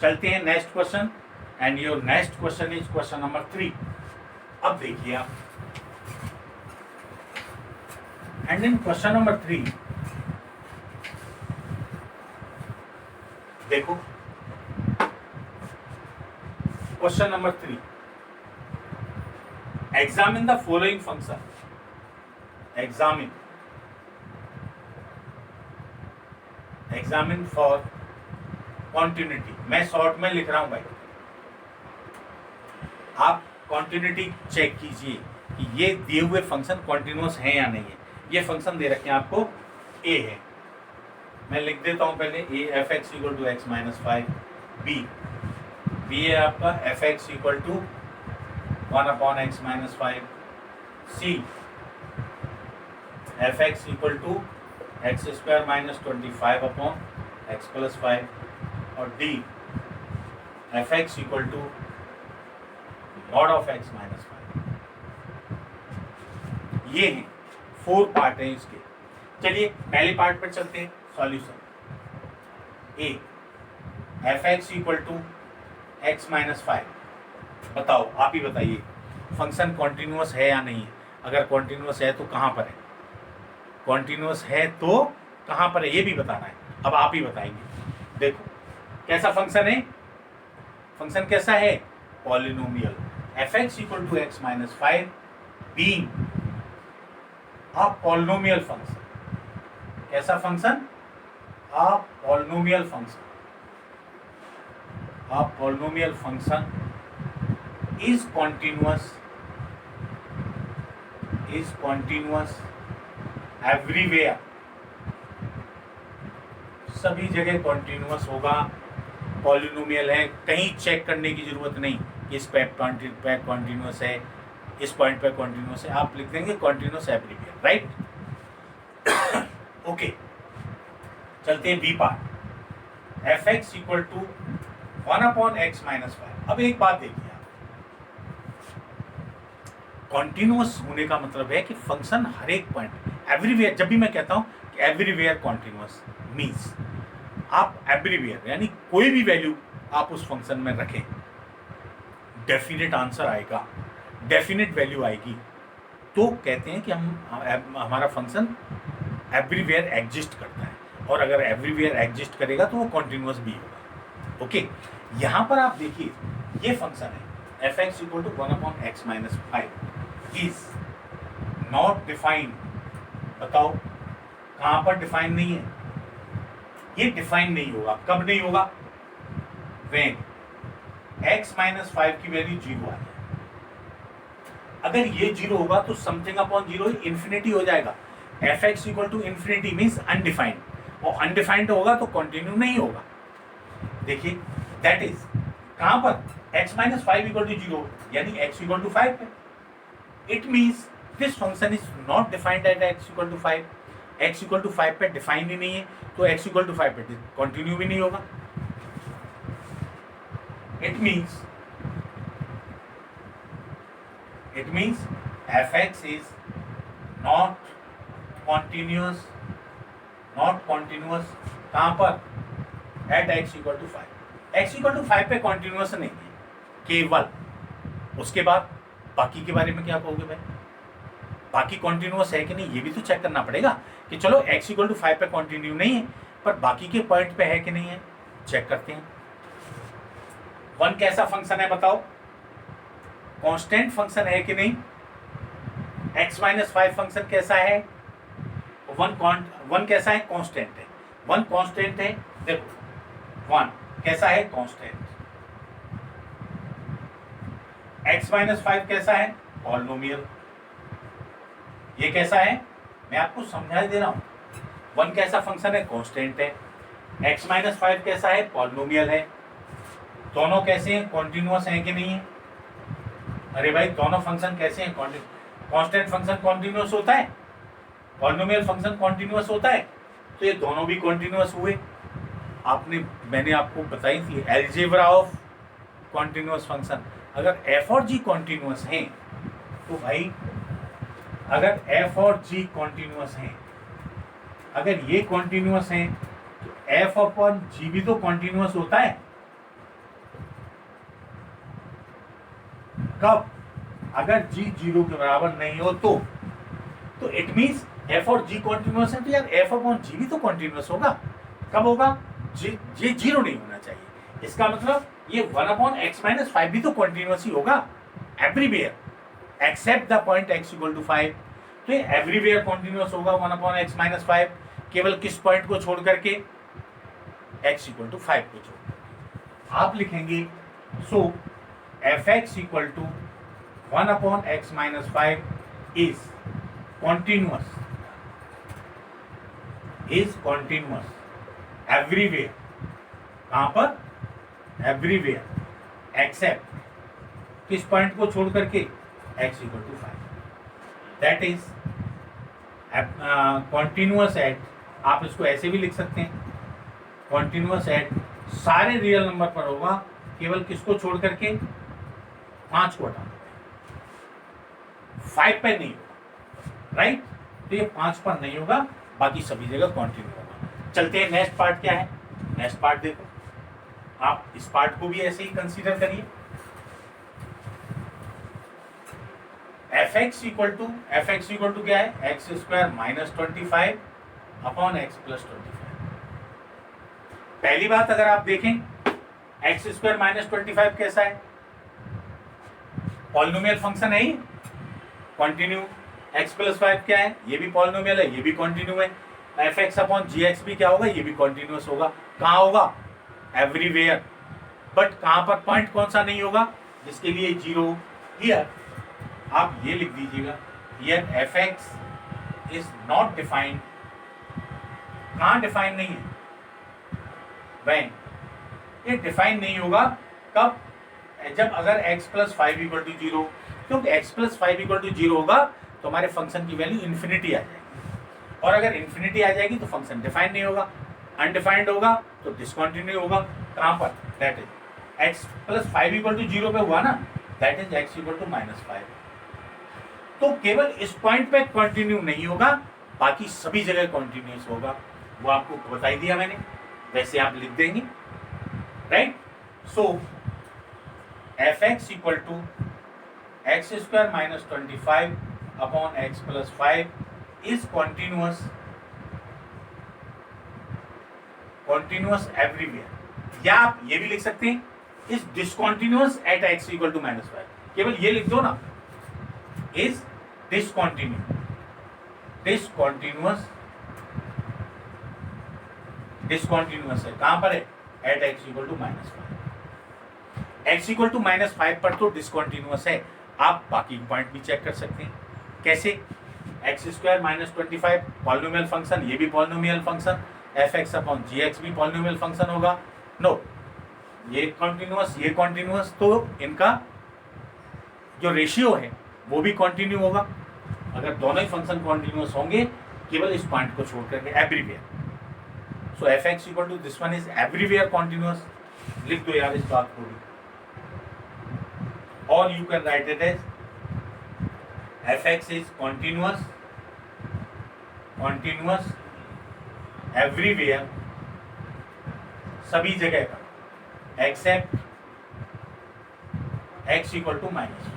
चलते हैं next question, and your next question is question number 3। अब देखिए आप, एंड इन क्वेश्चन नंबर 3 देखो, question number 3, examine the following function. Examine for continuity. मैं शॉर्ट में लिख रहा हूं भाई, आप कॉन्टिन्यूटी चेक कीजिए कि ये दिए हुए फंक्शन कॉन्टिन्यूअस है या नहीं है। ये फंक्शन दे रखे हैं आपको, ए है, मैं लिख देता हूं पहले, A f x equal to x minus 5, B है आपका f x equal to 1 upon x minus 5, C f x equal to x square minus 25 upon x plus 5, और D f x equal to mod of x minus 5। ये हैं 4 part हैं इसके। चलिए पहले part पर चलते हैं, solution. A f x equal to x minus 5, बताओ, आप ही बताइए फंक्शन कॉन्टिन्यूअस है या नहीं है? अगर कॉन्टिन्यूअस है तो कहाँ पर है? कॉन्टिन्यूअस है तो कहाँ पर है ये भी बताना है। अब आप ही बताएंगे। देखो कैसा फंक्शन है, फंक्शन कैसा है? Polynomial. F x equal to x minus 5 being a polynomial function. कैसा function? A polynomial function. A polynomial function is continuous everywhere. सभी जगह कॉन्टिन्यूअस होगा। पॉलिनोमियल है, कहीं चेक करने की जरूरत नहीं, इस पे कॉन्टिन्यूअस है, इस पॉइंट पे कॉन्टिन्यूअस है, आप लिख देंगे कॉन्टिन्यूअस एवरीवेयर, राइट? ओके, चलते हैं B part. F x equal to 1 upon x minus 5। अब एक बात देखिए आप, कॉन्टिन्यूअस होने का मतलब है कि फंक्शन हर एक पॉइंट एवरीवेयर। जब भी मैं कहता हूं कि एवरीवेयर कॉन्टिन्यूअस मीन्स आप एवरीवेयर यानी कोई भी वैल्यू आप उस फंक्शन में रखें, डेफिनेट आंसर आएगा, डेफिनेट वैल्यू आएगी, तो कहते हैं कि हमारा फंक्शन एवरीवेयर एग्जिस्ट करता है। और अगर एवरीवेयर एग्जिस्ट करेगा तो वो कॉन्टिन्यूअस भी होगा। ओके, यहाँ पर आप देखिए ये फंक्शन है f x equal to 1 upon x minus 5 is not defined. बताओ कहाँ पर डिफाइन नहीं है? ये डिफाइन नहीं होगा। कब नहीं होगा? व्हेन x माइनस 5 की वैल्यू 0 आ जाए। अगर ये 0 होगा तो समथिंग अपॉन 0 इन्फिनिटी हो जाएगा। F x equal to infinity means undefined, और अनडिफाइंड होगा तो कंटिन्यू नहीं होगा। देखिए दैट इज कहां पर? x माइनस 5 इक्वल टू 0 यानी x इक्वल टू 5 पे। It means this function is not defined at x equal to 5। x equal to 5 पे डिफाइंड ही नहीं है, तो x इक्वल टू 5 पे कंटिन्यू भी नहीं होगा। It means f x is not continuous कहां पर? At x equal to 5। x equal to 5 पे कॉन्टिन्यूअस नहीं है केवल। उसके बाद बाकी के बारे में क्या कहोगे भाई? बाकी कॉन्टिन्यूअस है कि नहीं ये भी तो चेक करना पड़ेगा कि चलो x इक्वल टू 5 पे कॉन्टिन्यू नहीं है, पर बाकी के पॉइंट पे है कि नहीं है, चेक करते हैं। 1 कैसा फंक्शन है बताओ? कांस्टेंट फंक्शन है कि नहीं? x माइनस 5 फंक्शन कैसा है? 1 कैसा है? कांस्टेंट है। 1 कांस्टेंट है। देखो 1 कैसा है? कांस्टेंट। x माइनस 5 कैसा है? पॉलिनोमियल। ये कैसा है? मैं आपको समझा दे रहा हूं। 1 कैसा फंक्शन है? कांस्टेंट है। x माइनस 5 कैसा है? पॉलिनोमियल है। दोनों कैसे हैं, कॉन्टिन्यूअस हैं कि नहीं है? अरे भाई दोनों फंक्शन कैसे हैं? कांस्टेंट फंक्शन कॉन्टिन्यूअस होता है, पॉलिनोमियल फंक्शन कॉन्टिन्यूअस होता है, तो ये दोनों भी कॉन्टिन्यूअस हुए। मैंने आपको बताई थी एलजेब्रा ऑफ कॉन्टिन्यूअस फंक्शन। अगर एफ और जी कॉन्टिन्यूअस हैं तो भाई, अगर एफ और जी कॉन्टिन्यूअस हैं, अगर ये कॉन्टिन्यूअस हैं तो एफ अपॉन जी भी तो कॉन्टिन्यूअस होता है। कब? अगर जी 0 के बराबर नहीं हो तो इट मींस एफ और जी कॉन्टिन्यूअस है, तो यार एफ अपॉन जी भी तो कॉन्टिन्यूअस होगा। कब होगा? ये 0 नहीं होना चाहिए। इसका मतलब ये 1 अपॉन एक्स माइनस 5 भी तो कॉन्टिन्यूअस ही होगा everywhere except the point x equal to 5। तो ये एवरीवेयर कॉन्टिन्यूअस होगा 1 अपॉन एक्स माइनस 5, केवल किस पॉइंट को छोड़ करके? एक्स इक्वल टू 5 को छोड़ करके। आप लिखेंगे so f x equal to 1 upon x minus 5 is continuous everywhere. कहां पर? एवरीवेयर एक्सेप्ट किस पॉइंट को छोड़ करके? X equal to 5। That is continuous at, आप इसको ऐसे भी लिख सकते हैं, कॉन्टिन्यूअस एट सारे रियल नंबर पर होगा, केवल किसको छोड़ करके? 5 को हटा दो, 5 पे नहीं होगा, राइट? तो ये 5 पर नहीं होगा, बाकी सभी जगह कॉन्टिन्यू होगा। चलते हैं नेक्स्ट पार्ट क्या है। नेक्स्ट पार्ट देखो, आप इस पार्ट को भी ऐसे ही कंसीडर करिए। एफ एक्स इक्वल टू क्या है? X square minus 25 upon x plus 25। पहली बात अगर आप देखें, एक्स स्क्वायर माइनस 25 कैसा है? पॉलिनोमियल फंक्शन है ही, कॉन्टिन्यू। एक्स प्लस 5 क्या है? ये भी पॉलिनोमियल है, ये भी कॉन्टिन्यू है। F x upon g x भी क्या होगा? ये भी कॉन्टिन्यूअस होगा। कहाँ होगा? एवरीवेयर। बट कहाँ पर पॉइंट कौन सा नहीं होगा जिसके लिए 0? हियर आप ये लिख दीजिएगा, here F x is not defined. कहाँ डिफाइन नहीं है? वैन ये डिफाइन नहीं होगा। कब? जब अगर x प्लस 5 इक्वल टू 0, क्योंकि x प्लस 5 इक्वल टू 0 होगा तो हमारे फंक्शन की वैल्यू इन्फिनिटी आ जाएगी, और अगर इन्फिनिटी आ जाएगी तो फंक्शन डिफाइन नहीं होगा, अनडिफाइंड होगा तो डिसकंटिन्यू होगा। कहाँ पर? That is x plus 5 equal to 0 पे हुआ ना, that is x equal to -5। तो केवल इस पॉइंट पे कंटिन्यू नहीं होगा, बाकी सभी जगह कंटिन्यूअस होगा। वो आपको बता ही दिया मैंने, वैसे आप लिख देंगे, right? So f x equal to x square minus 25 upon x plus 5 is continuous everywhere. या आप ये भी लिख सकते हैं, is discontinuous at x equal to -5। केवल ये लिख दो ना, इज डिसकॉन्टिन्यूअस है। कहां पर है? At x equal to -5। X equal to -5 पर तो डिसकॉन्टिन्यूअस है। आप बाकी पॉइंट भी चेक कर सकते हैं। कैसे? X square minus 25 polynomial function, ये भी polynomial function, f x upon g x भी पॉलिनोमियल फंक्शन होगा। नो, ये कॉन्टिन्यूअस, ये कॉन्टिन्यूअस, तो इनका जो रेशियो है वो भी कॉन्टिन्यू होगा। अगर दोनों ही फंक्शन कॉन्टिन्यूअस होंगे केवल इस पॉइंट को छोड़ करके, everywhere. So f x equal to this one is everywhere continuous. लिख दो यार इस बात को भी, और you can write it as f x is continuous everywhere, सभी जगह का, एक्सेप्ट एक्स इक्वल टू -5।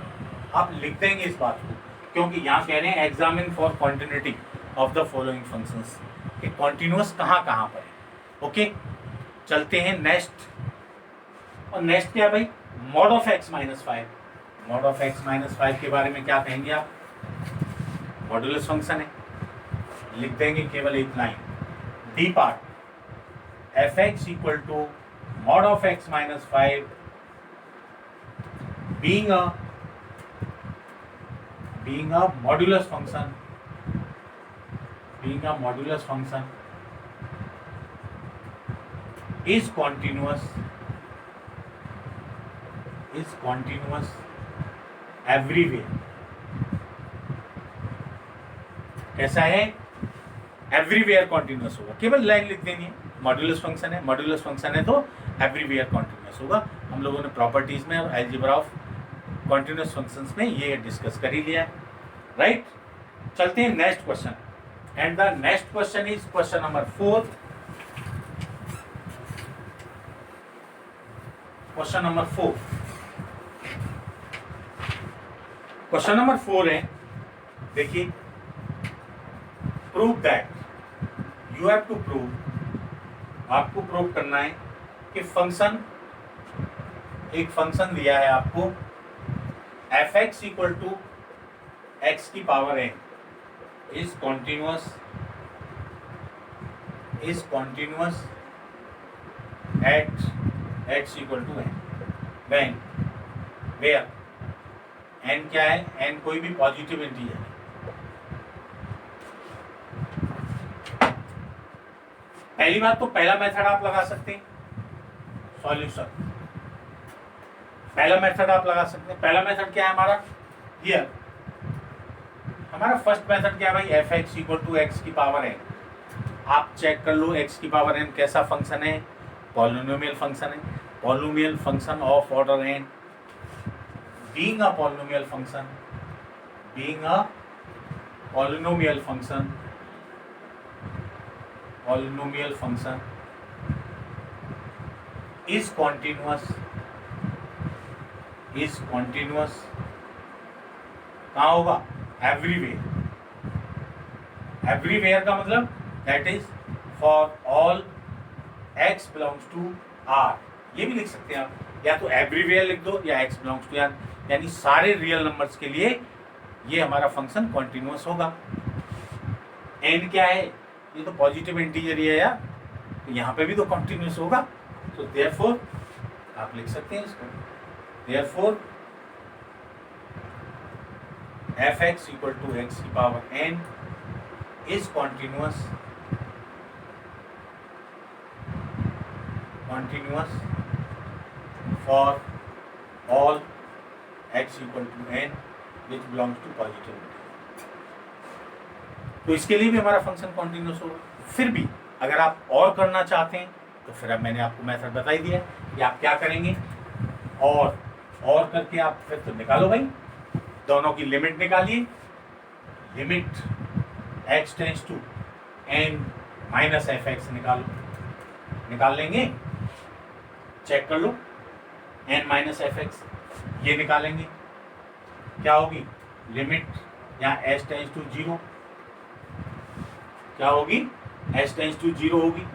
आप लिख देंगे इस बात को, क्योंकि यहाँ कह रहे हैं examine for continuity of the following functions, कि कॉन्टिन्यूअस कहाँ कहाँ पर है। ओके, चलते हैं नेक्स्ट। और नेक्स्ट क्या भाई? Mod of x minus 5। Mod of x minus 5 के बारे में क्या कहेंगे आप? मॉडुलस फंक्शन है, लिख देंगे केवल एक line, D part f x equal to mod of x minus 5 being a modulus function is continuous is continuous everywhere. कैसा है? एवरीवेयर कॉन्टिन्यूअस होगा। केवल लाइन लिख देनी है, मॉड्यूलस फंक्शन है, मॉड्यूलस फंक्शन है तो एवरीवेयर कॉन्टिन्यूअस होगा। हम लोगों ने प्रॉपर्टीज में और अलजेब्रा ऑफ कॉन्टिन्यूअस फंक्शंस में ये डिस्कस कर ही लिया है, राइट। चलते हैं next question, and the next question is question number 4। Question number 4, question number 4 है, देखिए, prove that, you have to prove, आपको प्रूव करना है कि फंक्शन, एक फंक्शन दिया है आपको f x equal to x की power n is continuous at x equal to n, when where n क्या है? एन कोई भी पॉजिटिव इंटीजर है। पहली बात तो पहला मेथड आप लगा सकते हैं, सॉल्यूशन, पहला मेथड आप लगा सकते हैं। पहला मेथड क्या है हमारा? हियर हमारा फर्स्ट मेथड क्या है भाई? F x equal to x की पावर एन। आप चेक कर लो एक्स की पावर एन कैसा फंक्शन है? पॉलिनोमियल फंक्शन है, polynomial function of order n, being a polynomial function, being a polynomial function, polynomial function is continuous कहाँ होगा? एवरीवेयर। एवरीवेयर का मतलब that is for all x belongs to R, ये भी लिख सकते हैं आप, या तो एवरीवेयर लिख दो या एक्स बिलोंग्स टू आर, यानी सारे रियल नंबर्स के लिए ये हमारा फंक्शन कॉन्टिन्यूअस होगा। एन क्या है? ये तो पॉजिटिव इंटीजर ही है यार, तो यहाँ पे भी तो कॉन्टिन्यूअस होगा, तो देयरफॉर आप लिख सकते हैं इसको, therefore f x equal to x की power n is continuous for all x equal to n which belongs to positive integer. तो इसके लिए भी हमारा फंक्शन कॉन्टिन्यूअस होगा। फिर भी अगर आप और करना चाहते हैं तो फिर अब मैंने आपको मेथड बता ही दिया कि आप क्या करेंगे, और करके आप फिर तो निकालो भाई, दोनों की लिमिट निकालिए, limit x tends to n minus f x निकाल लेंगे, चेक कर लो, n माइनस एफ एक्स ये निकालेंगे, क्या होगी? लिमिट यहाँ h टेंस टू 0, क्या होगी? h टेंस टू 0 होगी,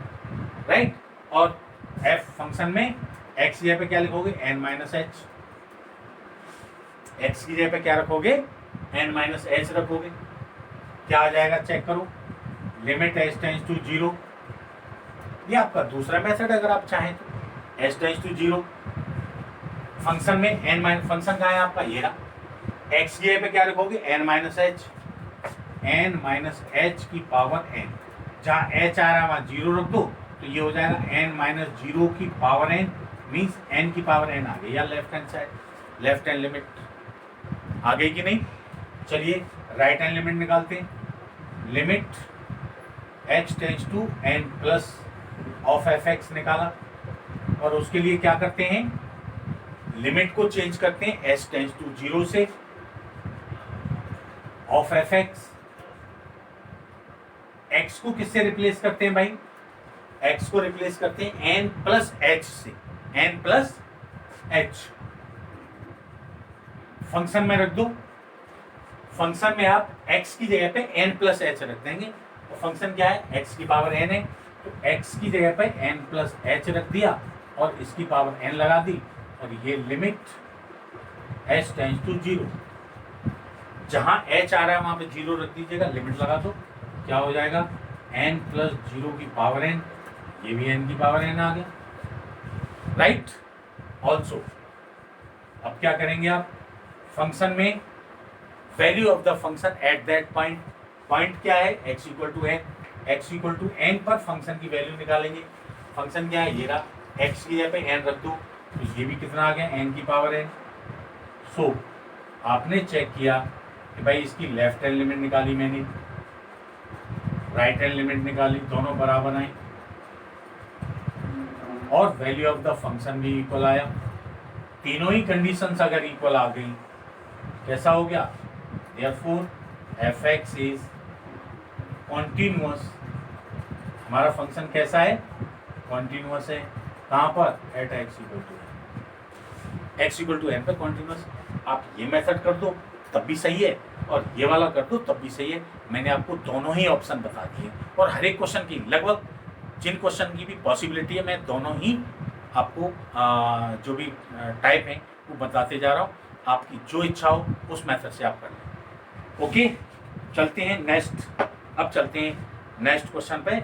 राइट। और f फंक्शन में x की जगह पे क्या लिखोगे? n माइनस एच, x की जगह पे क्या रखोगे? n माइनस एच रखोगे, क्या आ जाएगा? चेक करो, लिमिट h टेंस टू 0, ये आपका दूसरा मेथड अगर आप चाहें तो, h टेंस टू 0, फंक्शन में n माइनस, फंक्शन कहाँ है आपका? ये रहा, x की जगह पे क्या रखोगे? n माइनस एच की पावर n, जहाँ h आ रहा है वहाँ 0 रख दो, तो ये हो जाएगा n माइनस 0 की पावर n, मीन्स n की पावर n आ गई, या left hand side, left hand limit आ गई कि नहीं? चलिए राइट हैंड लिमिट निकालते हैं, limit x tends to n plus of f x निकाला, और उसके लिए क्या करते हैं? लिमिट को चेंज करते हैं s टेंस टू 0 से, ऑफ एफ एक्स, x को किससे रिप्लेस करते हैं भाई? x को रिप्लेस करते हैं n प्लस h से, n प्लस h, फंक्शन में रख दो, फंक्शन में आप x की जगह पे n प्लस h रख देंगे, तो फंक्शन क्या है? x की पावर n है, तो x की जगह पे n प्लस h रख दिया और इसकी पावर n लगा दी, और ये लिमिट h टेंस टू 0, जहां h आ रहा है वहां पे 0 रख दीजिएगा, लिमिट लगा दो, क्या हो जाएगा? n प्लस 0 की पावर n, ये भी n की पावर n आ गया, राइट। ऑल्सो अब क्या करेंगे आप? फंक्शन में value of the function at that point, point क्या है? x equal to n, x equal to n पर फंक्शन की वैल्यू निकालेंगे, फंक्शन क्या है? ये रहा, x की जगह पे n रख दो, तो ये भी कितना आ गया? n की पावर n, सो आपने चेक किया कि भाई इसकी लेफ्ट हैंड लिमिट निकाली मैंने, राइट हैंड लिमिट निकाली, दोनों बराबर आई और वैल्यू ऑफ द फंक्शन भी इक्वल आया। तीनों ही कंडीशंस अगर इक्वल आ गई कैसा हो गया, देयरफॉर fx इज कॉन्टिन्यूअस। हमारा फंक्शन कैसा है, कॉन्टिन्यूअस है। कहाँ पर, at x equal to n पे कॉन्टिन्यूअस। आप ये मेथड कर दो तब भी सही है और ये वाला कर दो तब भी सही है। मैंने आपको दोनों ही ऑप्शन बता दिए और हर एक क्वेश्चन की, लगभग जिन क्वेश्चन की भी पॉसिबिलिटी है मैं दोनों ही आपको जो भी टाइप है वो बताते जा रहा हूँ। आपकी जो इच्छा हो उस मेथड से आप कर लें। ओके, चलते हैं नेक्स्ट, अब चलते हैं नेक्स्ट क्वेश्चन पे।